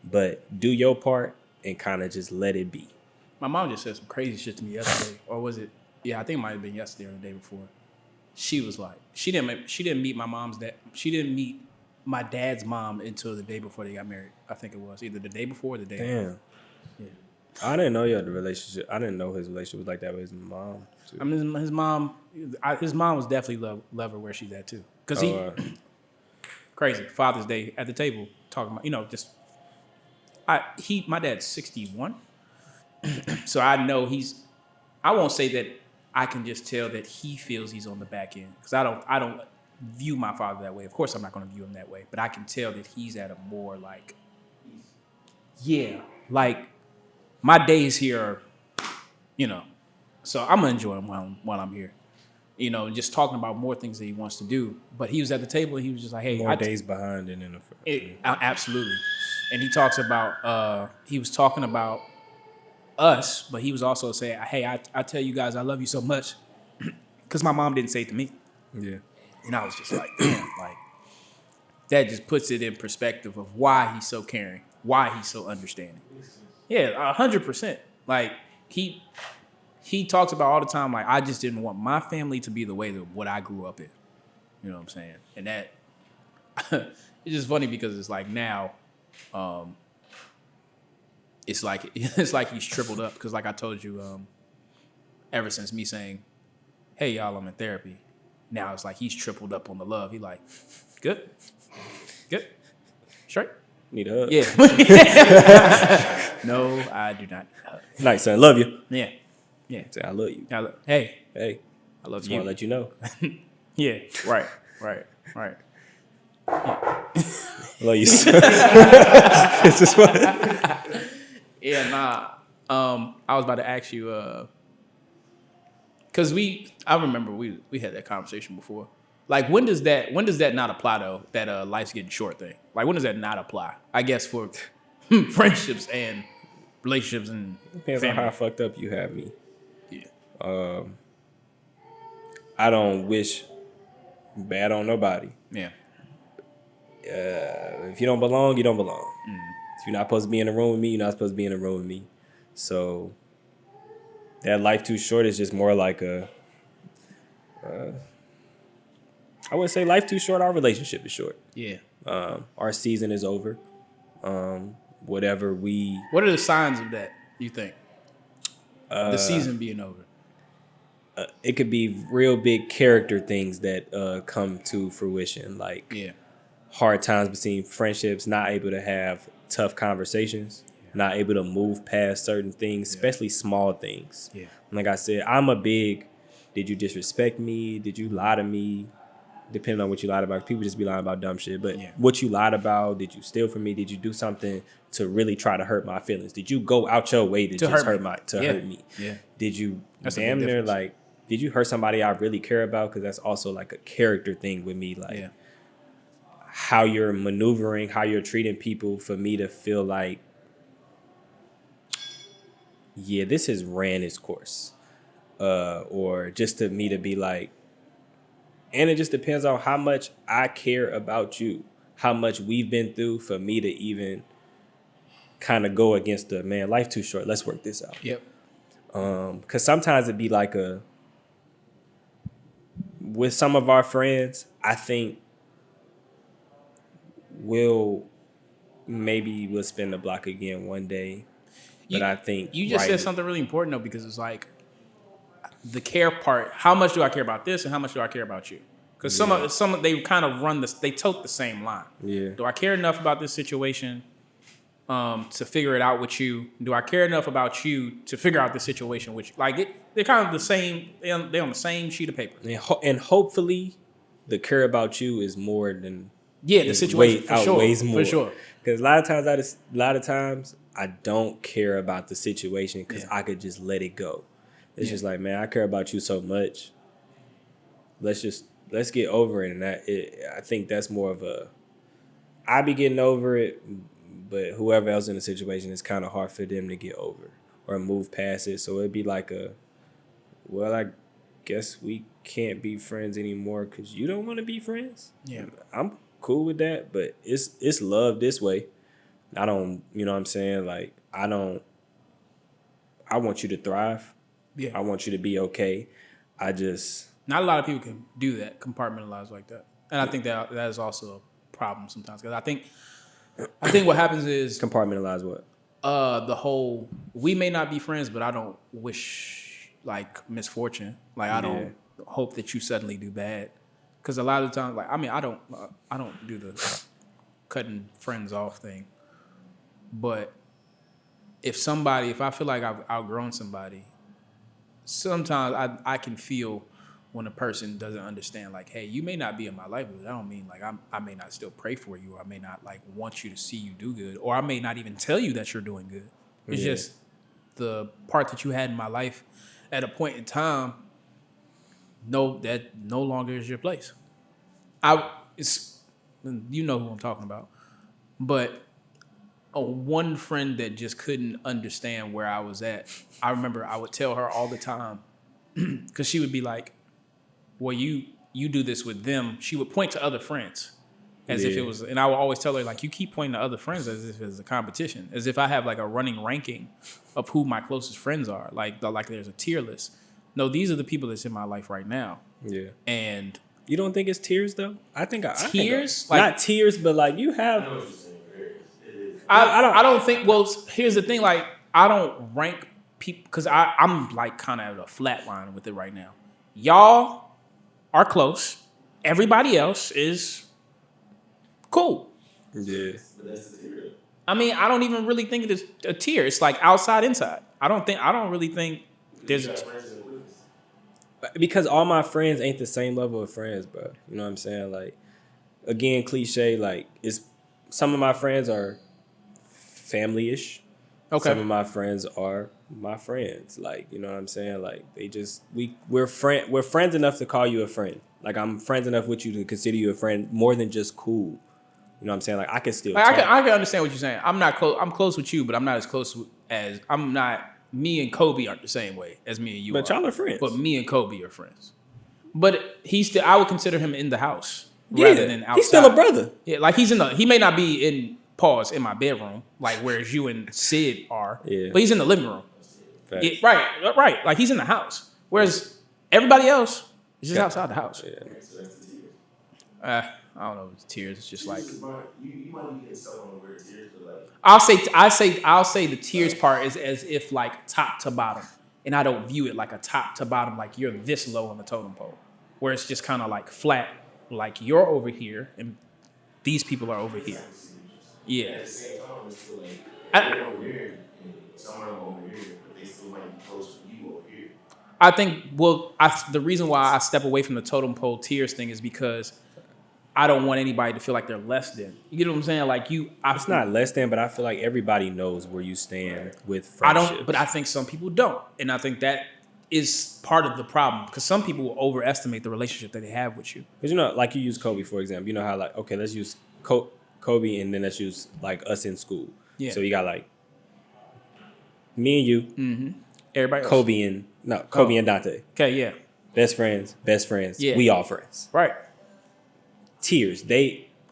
but do your part and kind of just let it be. My mom just said some crazy shit to me yesterday, or was it? Yeah, I think it might have been yesterday or the day before. She was like, she didn't meet my mom's dad. She didn't meet my dad's mom until the day before they got married. I think it was either the day before or the day. Damn. Yeah. I didn't know the relationship. I didn't know his relationship was like that with his mom, too. I mean, his mom was definitely love her where she's at too. Cause crazy Father's Day at the table talking about, you know, just my dad's 61, so I know I won't say that I can just tell that he feels he's on the back end, because I don't view my father that way. Of course, I'm not going to view him that way, but I can tell that he's at a more like, yeah, like my days here are, you know, so I'm gonna enjoy him while I'm here, you know, just talking about more things that he wants to do. But he was at the table and he was just like, hey, More days behind than in the first. Absolutely. And he talks about, he was talking about us, but he was also saying, hey, I tell you guys I love you so much, because my mom didn't say it to me. Yeah. And I was just like, damn, like, that just puts it in perspective of why he's so caring, why he's so understanding. Yeah, 100%. Like, he talks about all the time, like, I just didn't want my family to be the way that what I grew up in. You know what I'm saying? And that, it's just funny because it's like now, it's like he's tripled up, because like I told you, ever since me saying, hey, y'all, I'm in therapy, Now it's like he's tripled up on the love. He like, good, straight. Need a hug. Yeah. No, I do not. Nice, son. Love you. Yeah. Say, I love you. Hey, Hey, I love just you. want to let you know. Yeah. Right. Love you, son. This is what. Yeah, nah. I was about to ask you, cause I remember we had that conversation before. Like, when does that not apply though? That life's getting short thing. Like, when does that not apply? I guess for friendships and relationships and Depends family. on how fucked up you have me. Yeah. I don't wish bad on nobody. Yeah. If you don't belong, you don't belong. If you're not supposed to be in the room with me, you're not supposed to be in the room with me. So that life too short is just more like I wouldn't say life too short. Our relationship is short. Yeah. Our season is over. Whatever we What are the signs of that, you think? The season being over. it could be real big character things that come to fruition, like Yeah. hard times between friendships, not able to have tough conversations, not able to move past certain things, especially small things. Yeah. Like I said, I'm a big, did you disrespect me? Did you lie to me? Depending on what you lied about. People just be lying about dumb shit. But what you lied about, did you steal from me? Did you do something to really try to hurt my feelings? Did you go out your way to just hurt me? Yeah. Did you That's a damn big near difference. like, did you hurt somebody I really care about? Because that's also like a character thing with me. Like, how you're maneuvering, how you're treating people for me to feel like, yeah, this has ran its course. Or just to me to be like, and it just depends on how much I care about you, how much we've been through for me to even kind of go against the, man, life too short, let's work this out. Yep. Because sometimes it'd be like with some of our friends, I think we'll spin the block again one day. But I think you just said something really important though, because it's like the care part. How much do I care about this, and how much do I care about you? Because some they kind of run this. They tote the same line. Yeah. Do I care enough about this situation to figure it out with you? Do I care enough about you to figure out the situation with you? Like they're kind of the same. They're on the same sheet of paper. And hopefully, the care about you is more than the situation outweighs more. For sure. Because a lot of times I don't care about the situation because I could just let it go. It's just like, man, I care about you so much. Let's get over it. And I think that's more of I be getting over it, but whoever else in the situation, it's kind of hard for them to get over or move past it. So it'd be like well, I guess we can't be friends anymore because you don't want to be friends. Yeah. I'm cool with that, but it's love this way. I don't, you know what I'm saying? Like, I want you to thrive. Yeah. I want you to be okay. Not a lot of people can do that, compartmentalize like that. And I think that is also a problem sometimes. Because I think what happens is compartmentalize what? The whole, we may not be friends, but I don't wish like misfortune. Like I don't hope that you suddenly do bad. Because a lot of the time, like, I mean, I don't do the cutting friends off thing. But if I feel like I've outgrown somebody, sometimes I can feel when a person doesn't understand, like, hey, you may not be in my life, but that don't mean like I may not still pray for you, or I may not like want you to see you do good, or I may not even tell you that you're doing good. It's just the part that you had in my life at a point in time. That no longer is your place. You know who I'm talking about, but one friend that just couldn't understand where I was at. I remember I would tell her all the time, because she would be like, well, you do this with them. She would point to other friends as if it was, and I would always tell her, like, you keep pointing to other friends as if it's a competition, as if I have like a running ranking of who my closest friends are. Like there's a tier list. No, these are the people that's in my life right now. Yeah. And you don't think it's tears though? I think tears, not tears, but like you have. I don't think. Well, here's the thing. Like, I don't rank people because I'm like kind of at a flat line with it right now. Y'all are close. Everybody else is cool. Yeah. But that's the theory. I mean, I don't even really think it's a tier. It's like outside, inside. I don't really think there's. You got friends and equivalents. Because all my friends ain't the same level of friends, bro. You know what I'm saying? Like, again, cliche. Like, it's some of my friends are family-ish. Okay. Some of my friends are my friends. Like, you know what I'm saying? Like, they just we're friends enough to call you a friend. Like, I'm friends enough with you to consider you a friend more than just cool. You know what I'm saying? Like, I can still. Like, talk. I can understand what you're saying. I'm not close. I'm close with you, but I'm not as close as I'm not. Me and Kobe aren't the same way as me and you. But y'all are friends. But me and Kobe are friends. But I would consider him in the house rather than outside. He's still a brother. Yeah, like he may not be in my bedroom, like whereas you and Sid are. Yeah. But he's in the living room. Facts. Yeah, right. Like he's in the house. Whereas everybody else is just outside the house. So that's the theory. I don't know if it's tears. It's just like You might be getting stuck on the word tears, but like. I'll say the tears part is as if like top to bottom. And I don't view it like a top to bottom, like you're this low on the totem pole. Where it's just kind of like flat, like you're over here and these people are over here. Yeah. At the same time, it's still like I- they're over here and some of them over here, but they still might be close to you over here. I think, the reason why I step away from the totem pole tiers thing is because I don't want anybody to feel like they're less than. You get what I'm saying? Like It's not less than, but I feel like everybody knows where you stand with I friendships. don't, but I think some people don't. And I think that is part of the problem because some people will overestimate the relationship that they have with you. Because, you know, like you use Kobe, for example. You know how, like, okay, let's use Kobe and then let's use, like, us in school. Yeah. So you got, like, me and you, Everybody else. Kobe and Dante. Okay, yeah. Best friends. Yeah. We all friends. Right. Tears.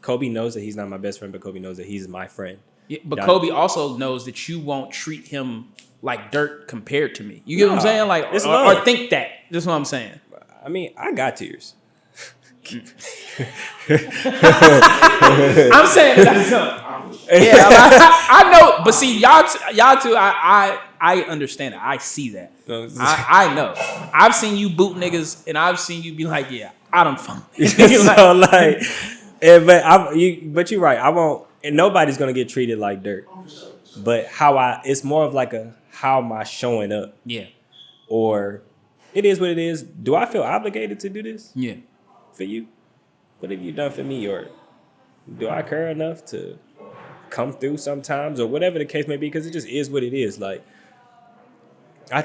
Kobe knows that he's not my best friend, but Kobe knows that he's my friend. Yeah, but Done. Kobe also knows that you won't treat him like dirt compared to me. You get what I'm saying? Like, it's or love. think that. That's what I'm saying. I mean, I got tears. I'm saying that. Yeah, I know. But see, y'all two, I understand it. I see that. I know. I've seen you boot niggas, and I've seen you be like, yeah, I don't fuck. So like, but you're right. I won't, and nobody's gonna get treated like dirt. But it's more of like how am I showing up, Yeah. or it is what it is. Do I feel obligated to do this Yeah. for you? What have you done for me, or do I care enough to come through sometimes, or whatever the case may be? Because it just is what it is. Like, my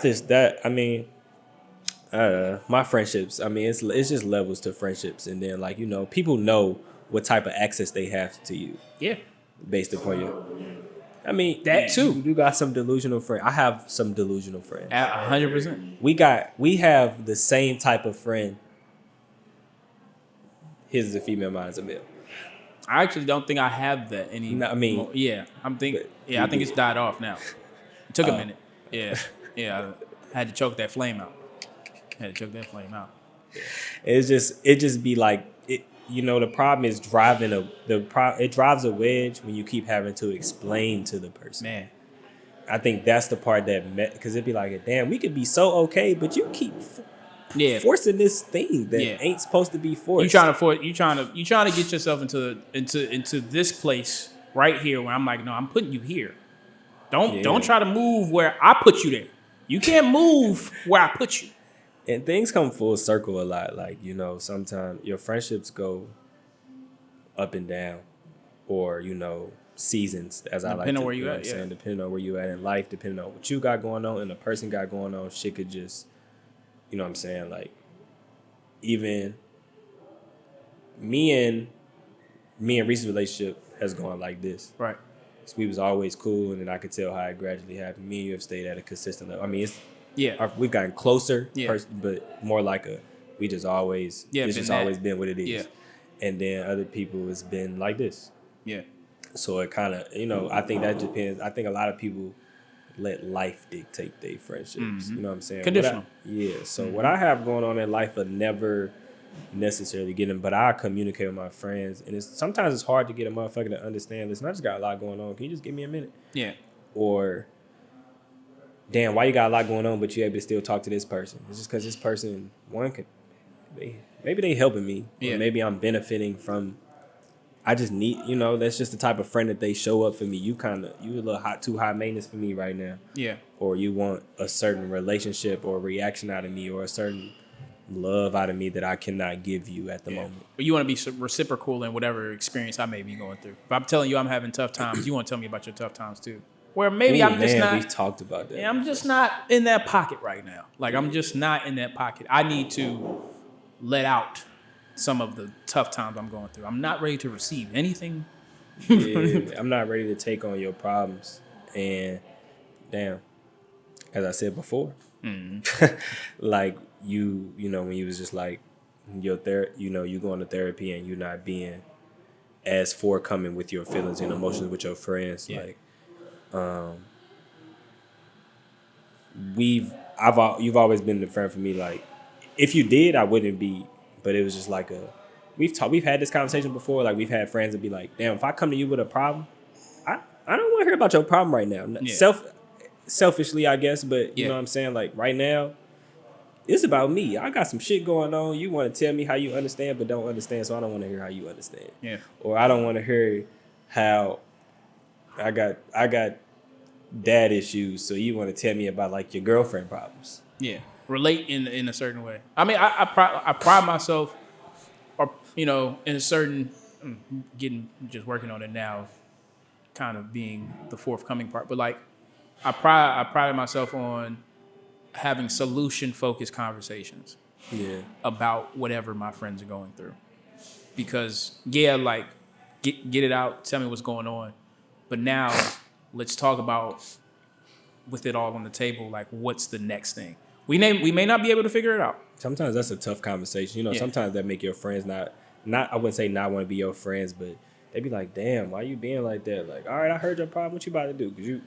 friendships. I mean, it's just levels to friendships, and then like, you know, people know what type of access they have to you Yeah. based upon you. I mean, That too. You got some delusional friends. I have some delusional friends. 100%. We have the same type of friend. His is a female, mine is a male. I actually don't think I have that anymore. No, I mean, yeah, I think it's died off now. It took a minute. Yeah, I had to choke that flame out. it just be like it. You know, the problem is it drives a wedge when you keep having to explain to the person. Man, I think that's the part because it'd be like, damn, we could be so okay, but you keep forcing this thing that ain't supposed to be forced. you trying to get yourself into this place right here where I'm like, no, I'm putting you here. Don't try to move where I put you there. You can't move where I put you. And things come full circle a lot. Like, you know, sometimes your friendships go up and down, or, you know, seasons, as I like to. Depending on where you know at, what I'm saying? Depending on where you at in life, depending on what you got going on and the person got going on, shit could just, you know what I'm saying? Like, even me and Reese's relationship has gone like this. Right. So we was always cool, and then I could tell how it gradually happened. Me and you have stayed at a consistent level. I mean, we've gotten closer, but more like we just always, it's just always been what it is. Yeah. And then other people, it's been like this. Yeah. So it kind of, you know, I think that depends. I think a lot of people let life dictate their friendships. Mm-hmm. You know what I'm saying? Conditional. So what I have going on in life will never necessarily get them, but I communicate with my friends, and sometimes it's hard to get a motherfucker to understand. Listen, I just got a lot going on. Can you just give me a minute? Yeah. Or, damn, why you got a lot going on, but you able to still talk to this person? It's just because this person, maybe they helping me. Yeah. Or maybe I'm benefiting from. I just need, that's just the type of friend that they show up for me. You a little too high maintenance for me right now. Yeah. Or you want a certain relationship or reaction out of me or a certain love out of me that I cannot give you at the moment. But you want to be reciprocal in whatever experience I may be going through. If I'm telling you I'm having tough times, you want to tell me about your tough times too. Where maybe Ooh, I'm just not. We've talked about that. Yeah, I'm just not in that pocket right now. Like, I'm just not in that pocket. I need to let out some of the tough times I'm going through. I'm not ready to receive anything. Yeah, I'm not ready to take on your problems. And damn, as I said before, like you know, when you was just like you going to therapy and you not being as forthcoming with your feelings and emotions with your friends, Yeah. like, you've always been the friend for me. Like, if you did, I wouldn't be. But it was just like we've had this conversation before. Like, we've had friends that be like, damn, if I come to you with a problem, I don't want to hear about your problem right now. Yeah. Selfishly, I guess, but you Yeah. know what I'm saying? Like, right now, it's about me. I got some shit going on. You want to tell me how you understand, but don't understand, so I don't want to hear how you understand. Yeah. Or I don't want to hear how I got dad issues, so you want to tell me about like your girlfriend problems. Yeah. Relate in a certain way. I mean, I pride myself, or in a certain just working on it now, kind of being the forthcoming part. But like, I pride myself on having solution-focused conversations Yeah. about whatever my friends are going through. Because like get it out, tell me what's going on. But now let's talk about, with it all on the table, like, what's the next thing? We may not be able to figure it out. Sometimes that's a tough conversation. Yeah. Sometimes that make your friends not I wouldn't say not want to be your friends, but they be like, damn, why you being like that? Like, all right, I heard your problem. What you about to do?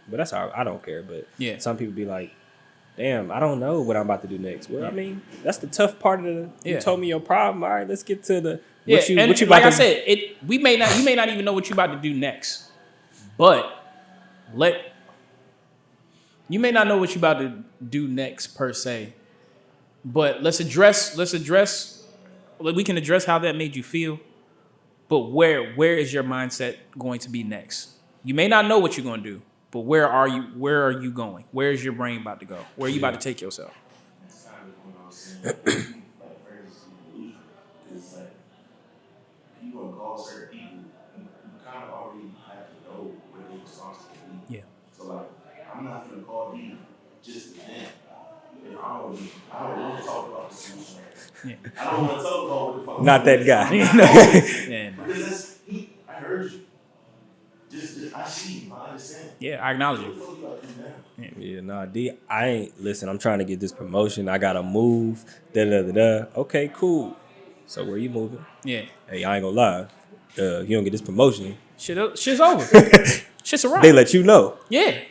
But that's all. I don't care. But Yeah. some people be like, damn, I don't know what I'm about to do next. Well, I mean, that's the tough part of the. Yeah. You told me your problem. All right, let's get to the. Yeah, What you and about like to I said, you may not even know what you're about to do next, but you may not know what you're about to do next per se, but let's address. We can address how that made you feel, but where is your mindset going to be next? You may not know what you're going to do, but where are you going? Where is your brain about to go? Where are you about to take yourself? That's kind of what I was saying. Like, friends is delusional. It's like, if you want to call certain people, you kind of already have to know what their response will be. Yeah. So, like, I'm not going to call you just to vent. If I don't want to talk about the solution. Yeah. I don't want to talk about what the fuck. Not that guy. Yeah. Because I heard you. Just I see you. I understand. Yeah, I acknowledge What the you. fuck you about to do now? Yeah, nah, D, I ain't, listen, I'm trying to get this promotion. I got to move. Da. Okay, cool. So where you moving? Yeah. Hey, I ain't gonna lie. You don't get this promotion. Shit's over. Shit's a wrap. They let you know. Yeah.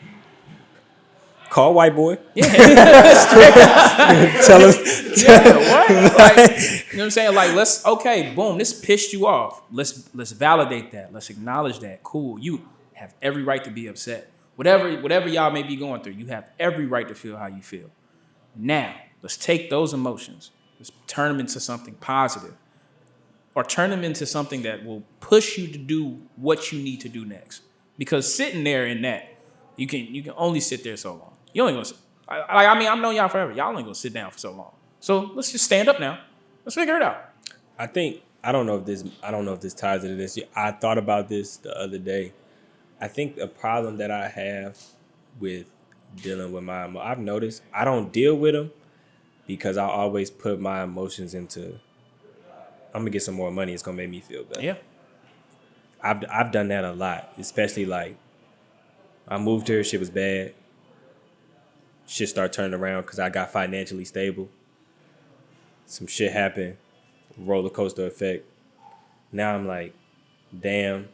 Call white boy. Yeah. Tell us. Yeah, what? Like, you know what I'm saying? Like, boom, this pissed you off. Let's validate that. Let's acknowledge that. Cool. You have every right to be upset. Whatever y'all may be going through, you have every right to feel how you feel. Now, let's take those emotions. Let's turn them into something positive. Or turn them into something that will push you to do what you need to do next. Because sitting there in that, you can only sit there so long. You only gonna sit. I've known y'all forever. Y'all only gonna sit down for so long. So let's just stand up now. Let's figure it out. I don't know if this ties into this. I thought about this the other day. I think the problem that I have with dealing with I've noticed I don't deal with them because I always put my emotions into, I'm gonna get some more money. It's gonna make me feel better. Yeah. I've done that a lot, especially like I moved here, shit was bad. Shit started turning around because I got financially stable. Some shit happened, roller coaster effect. Now I'm like, damn,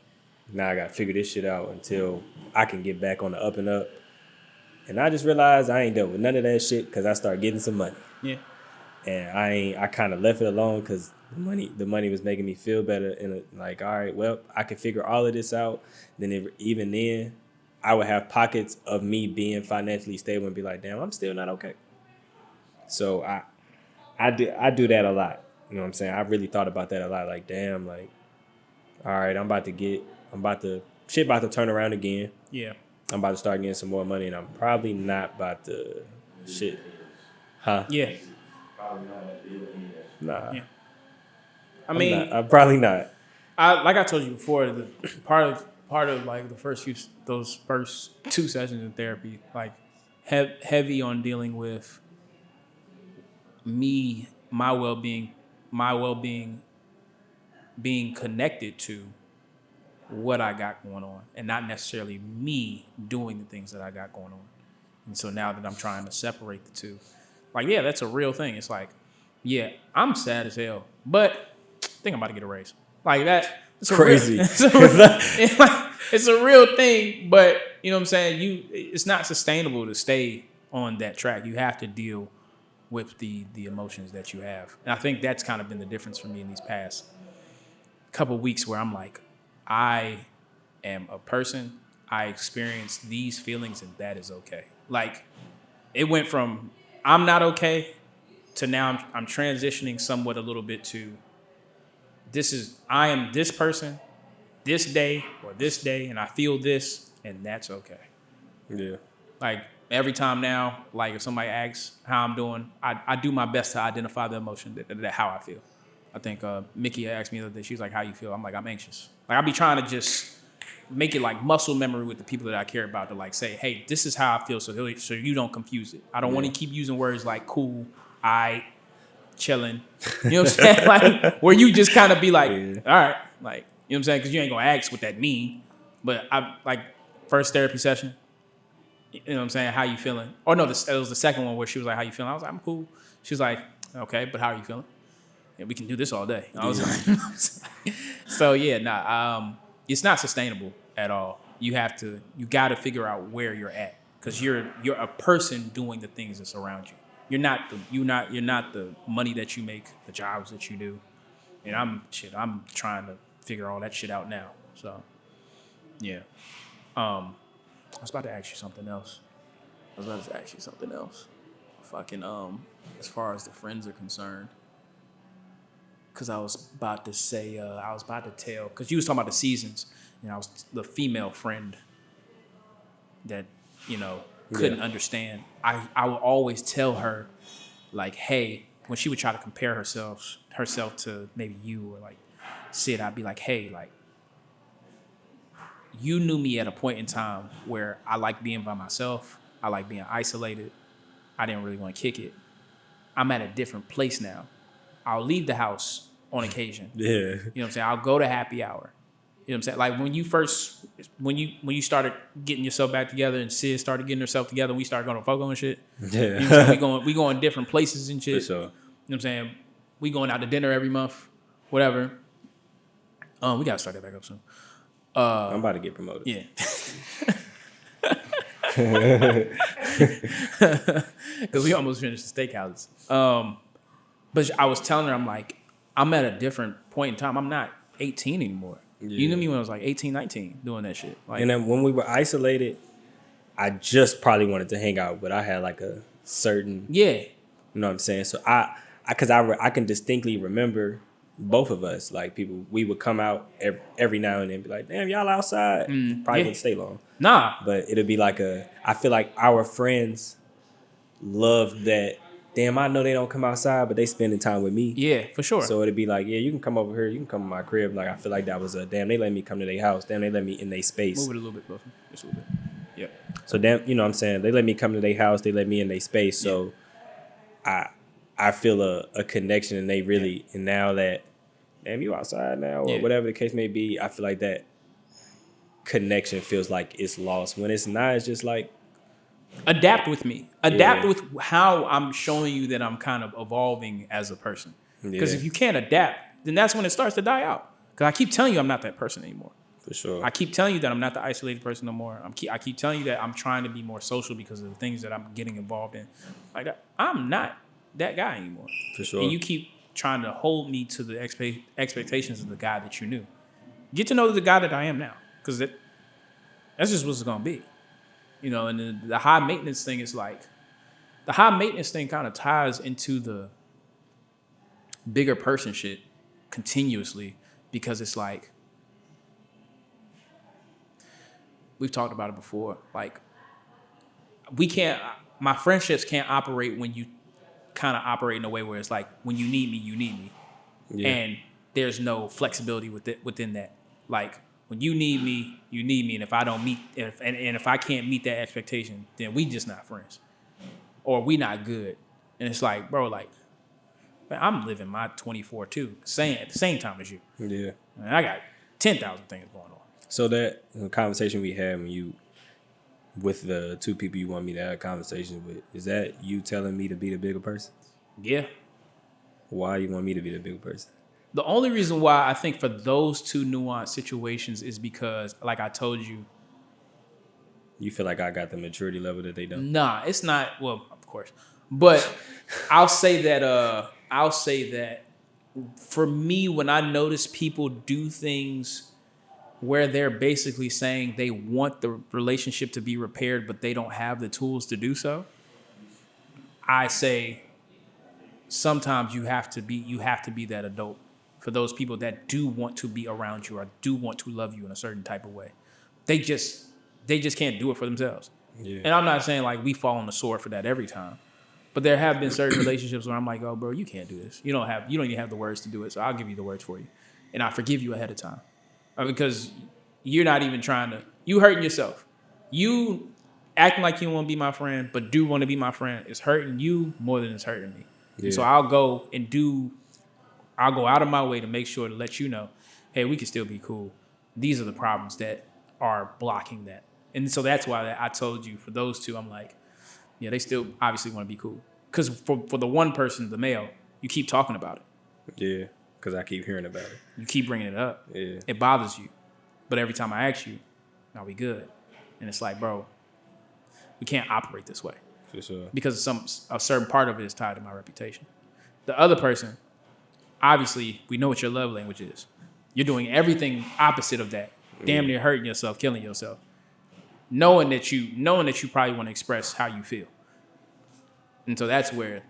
now I gotta figure this shit out until I can get back on the up and up. And I just realized I ain't dealt with none of that shit because I started getting some money. Yeah. And I kind of left it alone because the money was making me feel better. And like, all right, well, I can figure all of this out. Even then, I would have pockets of me being financially stable and be like, damn, I'm still not okay. So I I do that a lot. You know what I'm saying? I really thought about that a lot. Like, damn, like, all right, shit about to turn around again. Yeah. I'm about to start getting some more money, and I'm probably not about to shit. Huh? Yeah. Probably not that deal either. Nah. Yeah. I mean, I'm probably not. like I told you before, the part of like those first 2 sessions in therapy, like heavy on dealing with me, my well-being being connected to what I got going on, and not necessarily me doing the things that I got going on. And so now that I'm trying to separate the two, like, yeah, that's a real thing. It's like, yeah, I'm sad as hell, but I think I'm about to get a raise. Like that. It's Crazy. It's a real thing, but you know what I'm saying? It's not sustainable to stay on that track. You have to deal with the emotions that you have. And I think that's kind of been the difference for me in these past couple of weeks, where I'm like, I am a person. I experience these feelings, and that is okay. Like, it went from I'm not okay to now I'm transitioning somewhat a little bit to I am this person, this day, and I feel this, and that's okay. Yeah. Like, every time now, like, if somebody asks how I'm doing, I do my best to identify the emotion, that how I feel. I think Mickey asked me the other day, she's like, how you feel? I'm like, I'm anxious. Like, I be trying to just make it like muscle memory with the people that I care about, to like say, hey, this is how I feel, so you don't confuse it. I don't want to keep using words like cool, chilling. You know what I'm saying? Like, where you just kind of be like, all right, like, you know what I'm saying? Because you ain't gonna ask what that mean. But I like first therapy session. You know what I'm saying? How you feeling? Or no, it was the second one where she was like, how you feeling? I was like, I'm cool. She was like, okay, but how are you feeling? Yeah, we can do this all day. I was like, so yeah, it's not sustainable at all. You got to figure out where you're at, because you're a person doing the things that's around you. You're not the money that you make, the jobs that you do. And I'm trying to figure all that shit out now. So yeah. I was about to ask you something else. Fucking as far as the friends are concerned. Because I was about to tell, because you was talking about the seasons, and I was the female friend that, couldn't understand. I would always tell her, like, hey, when she would try to compare herself to maybe you or like Sid, I'd be like, hey, like, you knew me at a point in time where I like being by myself. I like being isolated. I didn't really want to kick it. I'm at a different place now. I'll leave the house on occasion. Yeah. You know what I'm saying? I'll go to happy hour. You know what I'm saying? Like, when you started getting yourself back together, and Sid started getting herself together, and we started going to Fogo and shit. Yeah. You know what I'm saying? We going different places and shit. For sure. You know what I'm saying? We going out to dinner every month, whatever. We gotta start that back up soon. I'm about to get promoted. Yeah. Because we almost finished the steakhouses. But I was telling her, I'm like, I'm at a different point in time. I'm not 18 anymore. Yeah. You knew me when I was like 18, 19 doing that shit. Like, and then when we were isolated, I just probably wanted to hang out, but I had like a certain... Yeah. You know what I'm saying? So I can distinctly remember both of us, like, people, we would come out every now and then, be like, damn, y'all outside. Probably wouldn't stay long. Nah. But it'll be like I feel like our friends love that, damn, I know they don't come outside, but they spending time with me. Yeah, for sure. So it'd be like, yeah, you can come over here, you can come to my crib. Like, I feel like that was damn, they let me come to their house. Damn, they let me in their space. Move it a little bit closer. Just a little bit. Yeah. So damn, you know what I'm saying? They let me come to their house, they let me in their space. So I feel a connection, and they really, and now that, damn, you outside now, or whatever the case may be, I feel like that connection feels like it's lost. When it's not, it's just like, adapt with me. Adapt with how I'm showing you that I'm kind of evolving as a person. Because if you can't adapt, then that's when it starts to die out. Because I keep telling you I'm not that person anymore. For sure. I keep telling you that I'm not the isolated person no more. I keep telling you that I'm trying to be more social because of the things that I'm getting involved in. Like that, I'm not that guy anymore. For sure. And you keep trying to hold me to the expectations of the guy that you knew. Get to know the guy that I am now. Because that's just what it's going to be. You know, and the high maintenance thing is like, the high maintenance thing kind of ties into the bigger person shit continuously because it's like, we've talked about it before. Like, my friendships can't operate when you kind of operate in a way where it's like, when you need me, you need me. Yeah. And there's no flexibility within that. Like, when you need me, you need me. And if I don't meet, if I can't meet that expectation, then we just not friends. Or we not good. And it's like, bro, like, man, I'm living my 24 too, at the same time as you. Yeah. And I got 10,000 things going on. So that conversation we had with the two people you want me to have a conversation with, is that you telling me to be the bigger person? Yeah. Why you want me to be the bigger person? The only reason why I think for those two nuanced situations is because, like I told you, You feel like I got the maturity level that they don't? nah, it's not. Well, of course, but I'll say that for me, when I notice people do things where they're basically saying they want the relationship to be repaired, but they don't have the tools to do so, I say sometimes you have to be that adult for those people that do want to be around you or do want to love you in a certain type of way. They just can't do it for themselves. Yeah. And I'm not saying like we fall on the sword for that every time, but there have been certain relationships where I'm like, oh, bro, you can't do this. You don't even have the words to do it. So I'll give you the words for you, and I forgive you ahead of time, because you're not even you hurting yourself. You acting like you don't want to be my friend, but do want to be my friend is hurting you more than it's hurting me. Yeah. And so I'll go out of my way to make sure to let you know, hey, we can still be cool. These are the problems that are blocking that. And so that's why I told you for those two, I'm like, yeah, they still obviously want to be cool. Because for the one person, the male, you keep talking about it. Yeah, because I keep hearing about it. You keep bringing it up. Yeah. It bothers you. But every time I ask you, are we good? And it's like, bro, we can't operate this way. For sure. Because a certain part of it is tied to my reputation. The other person, obviously, we know what your love language is. You're doing everything opposite of that. Damn near hurting yourself, killing yourself. Knowing that you probably want to express how you feel. And so that's where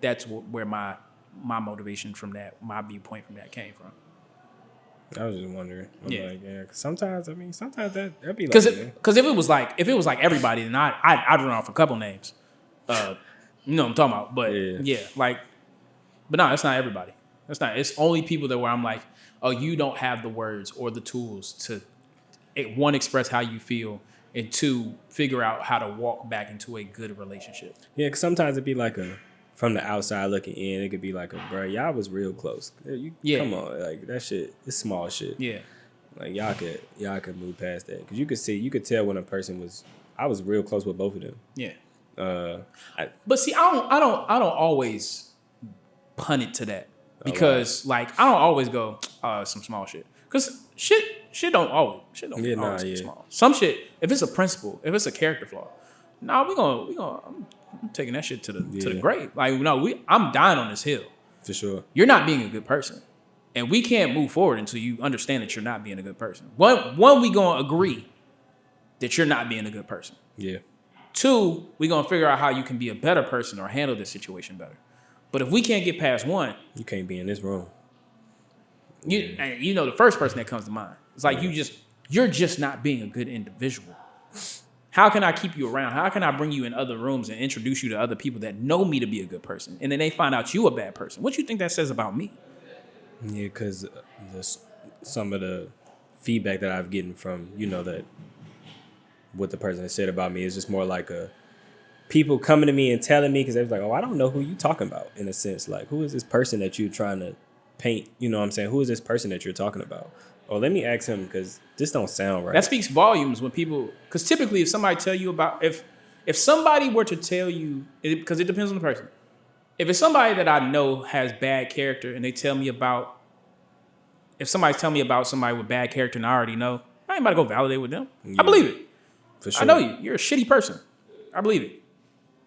my motivation from that, my viewpoint from that came from. I was just wondering. I'm Yeah. like, yeah, 'cause sometimes that'd be like Because that. if it was like everybody, then I'd run off a couple names. You know what I'm talking about. But but no, it's not everybody. It's only people that where I'm like, oh, you don't have the words or the tools to, one, express how you feel, and two, figure out how to walk back into a good relationship. Yeah, because sometimes it'd be like from the outside looking in, it could be like bro, y'all was real close. Come on, like that shit, it's small shit. Yeah. Like y'all could move past that. Because you could tell when a person I was real close with both of them. Yeah. But see, I don't always pun it to that, because like I don't always go some small shit, because shit don't always be small. Some shit, if it's a principle, if it's a character flaw, we gonna I'm taking that shit to the grave. Like I'm dying on this hill. For sure. You're not being a good person, and we can't move forward until you understand that you're not being a good person. One, we gonna agree that you're not being a good person. Yeah. Two, we're going to figure out how you can be a better person or handle this situation better. But if we can't get past one, you can't be in this room. You know the first person that comes to mind. It's like you're just not being a good individual. How can I keep you around? How can I bring you in other rooms and introduce you to other people that know me to be a good person? And then they find out you a bad person. What you think that says about me? Yeah, because some of the feedback that I've gotten from, that what the person has said about me is just more like people coming to me and telling me, because they was like, oh, I don't know who you talking about, in a sense. Like, who is this person that you're trying to paint? You know what I'm saying? Who is this person that you're talking about? Oh, let me ask him, because this don't sound right. That speaks volumes when people, because typically if somebody tell you about, if somebody were to tell you, because it depends on the person. If it's somebody that I know has bad character and they tell me about, if somebody's telling me about somebody with bad character and I already know, I ain't about to go validate with them. Yeah. I believe it. For sure. I know you. You're a shitty person. I believe it.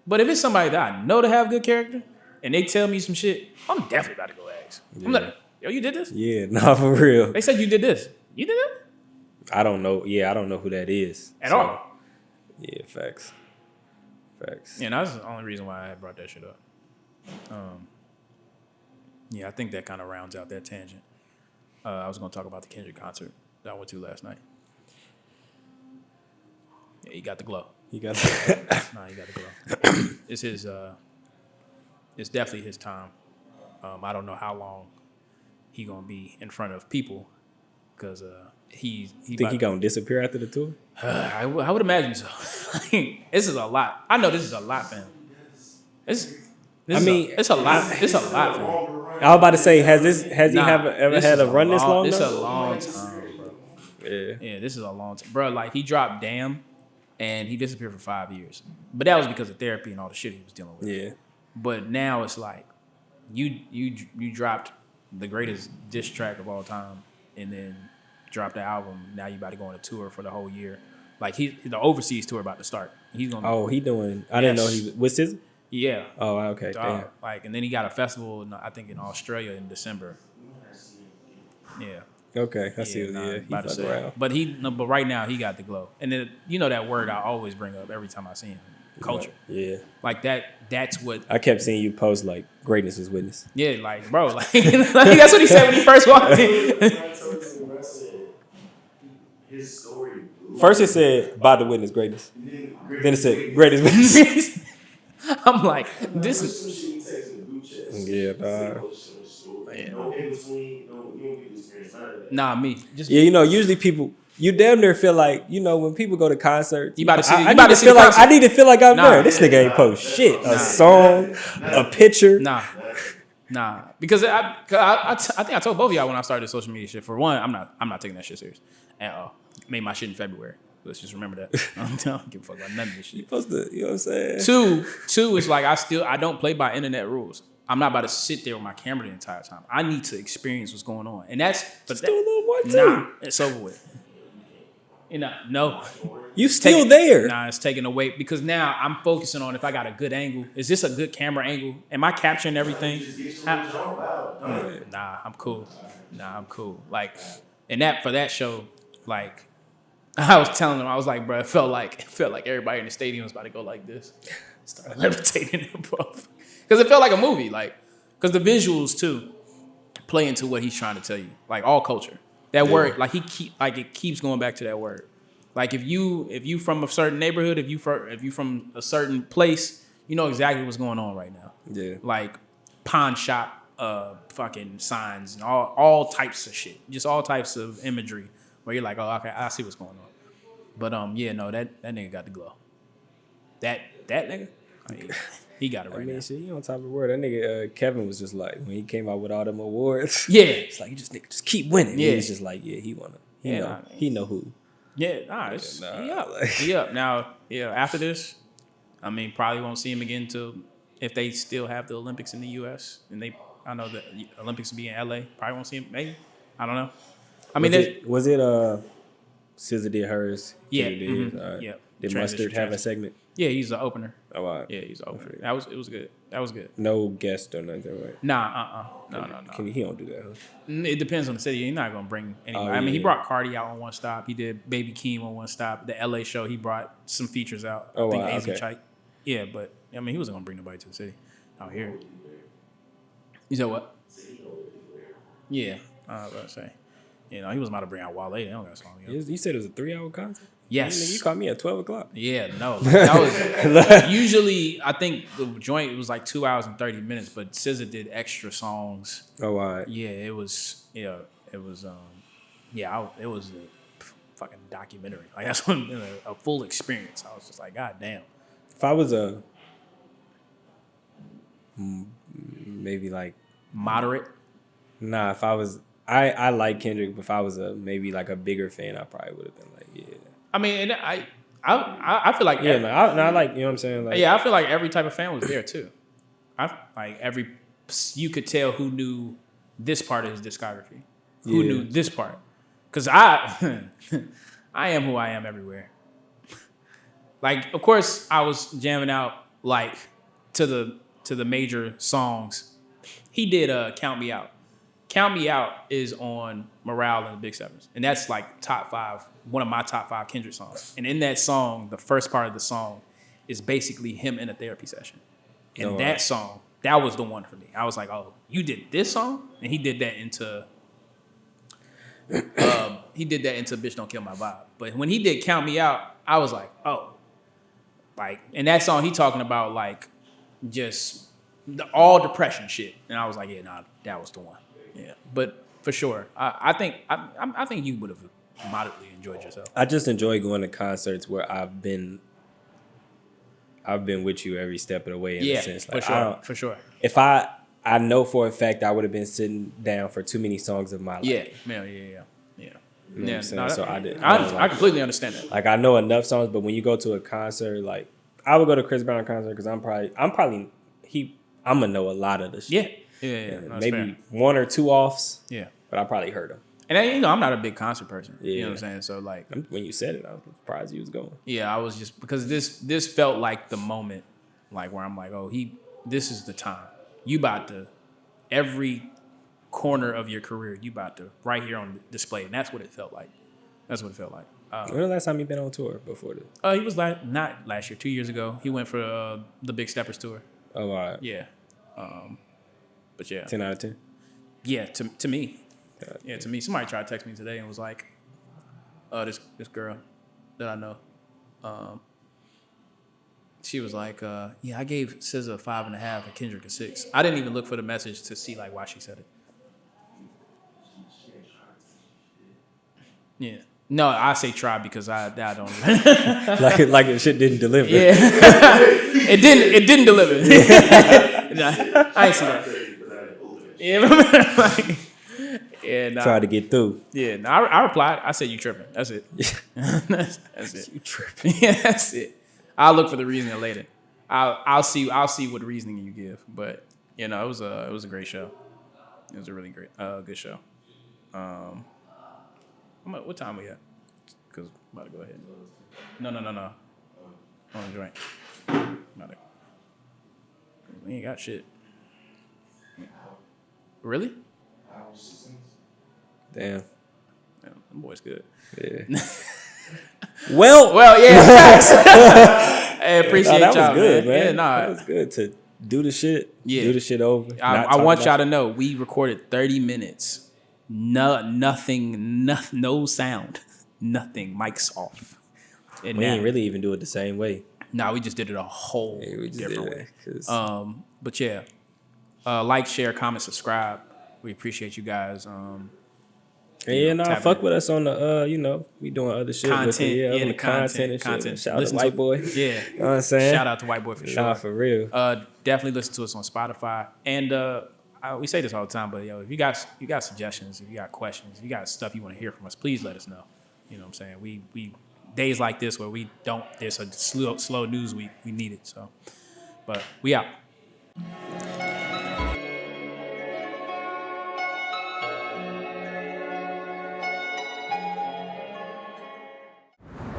But if it's somebody that I know to have good character and they tell me some shit, I'm definitely about to go ask. Yeah. I'm like, yo, you did this? Yeah, nah, for real. They said you did this. You did it? I don't know. Yeah, I don't know who that is. At all. Yeah, facts. Yeah, that's the only reason why I brought that shit up. Yeah, I think that kind of rounds out that tangent. I was going to talk about the Kendrick concert that I went to last night. Yeah, he got the glow. He got Nah, he got the glow. It's his. It's definitely his time. I don't know how long he gonna be in front of people, because he think he gonna disappear after the tour? I would imagine so. This is a lot. I know this is a lot, fam. It's a lot. It's a lot, fam. I was about to say, has he ever had a run this long? This is though? a long time, bro. Yeah, this is a long time, bro. Like, he dropped Damn, and he disappeared for 5 years, but that was because of therapy and all the shit he was dealing with. Yeah. But now it's like you dropped the greatest diss track of all time, and then dropped the album. Now you about to go on a tour for the whole year. Like, the overseas tour about to start. He's gonna. Oh, he doing. I didn't know he was his. Yeah. Oh, okay. Damn. Like, and then he got a festival, I think, in Australia in December. Yeah. Okay, I see. Yeah, he fuck around. But right now he got the glow, and then that word I always bring up every time I see him. Culture. Yeah. Like that's what I kept seeing you post, like, greatness is witness. Yeah, like, bro, like that's what he said when he first walked in. His story. First it said, by the witness greatness. Then it said, greatest witness. I'm like, this is. Yeah, dog. No in between. No, you don't get to experience none of that. Nah, me. Just Yeah, usually people, you damn near feel like, when people go to concerts, You about to see- you I about need to see feel the like concert. I need to feel like I'm Nah. there. This nigga ain't post shit. A song, a picture. Nah, because I think I told both of y'all when I started social media shit. For one, I'm not taking that shit serious at all. Made my shit in February. Let's just remember that. I don't give a fuck about none of this shit. You supposed to, you know what I'm saying? Two is like, I don't play by internet rules. I'm not about to sit there with my camera the entire time. I need to experience what's going on, and that's. But Still a little more too. Nah, it's over with. No. You still Take- there. Nah, it's taken away because now I'm focusing on if I got a good angle. Is this a good camera angle? Am I capturing everything? Nah, I'm cool. Like, and for that show, like, I was telling them, I was like, bro, it felt like everybody in the stadium was about to go like this, start levitating above, because it felt like a movie, like, because the visuals too play into what he's trying to tell you, like all culture. That word, like it keeps going back to that word. Like, if you from a certain neighborhood, if you from a certain place, you know exactly what's going on right now. Yeah. Like pawn shop, fucking signs and all types of shit, just all types of imagery where you're like, oh, okay, I see what's going on. But yeah, no, that nigga got the glow. That nigga, he got it right now. Shit, he on top of the world. That nigga Kevin was just like, when he came out with all them awards. Yeah, It's like, just keep winning. Yeah. He's just like, yeah, he know who. yeah, he up now. Yeah, after this, I mean, probably won't see him again until if they still have the Olympics in the U.S. and I know the Olympics will be in L.A. Probably won't see him. Maybe, I don't know. I mean, was it SZA did hers? Yeah, Kendrick did his, yeah. Did Transition, Mustard have a segment? yeah, he's the opener. Oh, wow. Yeah, he's the opener. It was good. That was good. No guest or nothing, right? Nah, no. He don't do that, huh? It depends on the city. He's not gonna bring anybody. I mean, he brought Cardi out on one stop. He did Baby Keem on one stop. The LA show, he brought some features out. Oh, I think wow, AZ okay. Chike. Yeah, but I mean, he wasn't gonna bring nobody to the city out here. You said what? Yeah, I was about to say. He wasn't about to bring out Wale. They don't got a song. You said it was a 3-hour concert? Yes. Nigga, you called me at 12 o'clock. Yeah, no. That was usually, I think the joint was like 2 hours and 30 minutes, but SZA did extra songs. Oh, all right. Yeah, it was it was a fucking documentary. Like, that's a full experience. I was just like, God damn. If I was maybe like, Moderate. nah, if I was, I like Kendrick, but if I was maybe like a bigger fan, I probably would have been like, yeah. I mean, and I feel like Yeah, man, I like, you know what I'm saying? Like, I feel like every type of fan was there too. You could tell who knew this part of his discography, who Yeah. knew this part, because I am who I am everywhere. Like, of course, I was jamming out like to the major songs. He did Count Me Out. Count Me Out is on Morale and the Big Sevens. And that's like top 5, one of my top 5 Kendrick songs. And in that song, the first part of the song is basically him in a therapy session. And Oh, that wow. song that was the one for me. I was like, oh, you did this song, and he did that into Bitch Don't Kill My Vibe. But when he did Count Me Out, I was like, oh, like, and that song he talking about like just all depression shit, and I was like, yeah, nah, that was the one. Yeah, but for sure, I think you would have moderately enjoyed yourself. I just enjoy going to concerts where I've been with you every step of the way. In a sense, like, for sure. If I know for a fact I would have been sitting down for too many songs of my life. Yeah. You know what I'm saying? No, So I completely understand that. Like, I know enough songs, but when you go to a concert, like, I would go to Chris Brown concert because I'm gonna know a lot of the shit. Yeah. No, maybe one or two offs. Yeah, but I probably heard them. And then, I'm not a big concert person. Yeah. You know what I'm saying? So like, when you said it, I was surprised you was going. Yeah, I was just because this felt like the moment, like where I'm like, oh, this is the time. You about to every corner of your career, you about to right here on display, and that's what it felt like. When was the last time you been on tour before this? He was not last year, 2 years ago. He went for the Big Steppers tour. Oh, all right. Yeah. But yeah. 10 out of 10? Yeah, to me. Yeah, to me. Somebody tried to text me today and was like, this girl that I know, she was like, yeah, I gave SZA 5.5 and Kendrick a 6. I didn't even look for the message to see like why she said it. Yeah. No, I say try because I don't like the shit didn't deliver. Yeah. It didn't deliver. I ain't see that. Yeah, Tried to get through. Yeah, no, I replied. I said you tripping. That's it. That's it. You tripping. Yeah, that's it. I'll look for the reasoning later. I'll see what reasoning you give. But it was a great show. It was a really great good show. What time we at? Because I'm about to go ahead. No. On the joint. We ain't got shit. Really? Damn. Them boys good. Yeah. well, yeah. Hey, appreciate that y'all, was good, man. Yeah, nah. That was good to do the shit. Yeah. Do the shit over. I want y'all to know we recorded 30 minutes. Nothing, no sound. Nothing. Mics off. And we ain't really even do it the same way. No, we just did it a whole different way. But yeah. Like, share, comment, subscribe. We appreciate you guys. Fuck with us on the we doing other shit content, with it. The content and shit. Shout out to White Boy. Yeah. You know what I'm saying? Shout out to White Boy for sure. Nah, for real. Definitely listen to us on Spotify. And we say this all the time, but if you got suggestions, if you got questions, if you got stuff you want to hear from us, please let us know. You know what I'm saying? We days like this where there's a slow news week, we need it. So, but we out.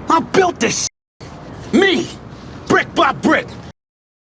I built this me, brick by brick.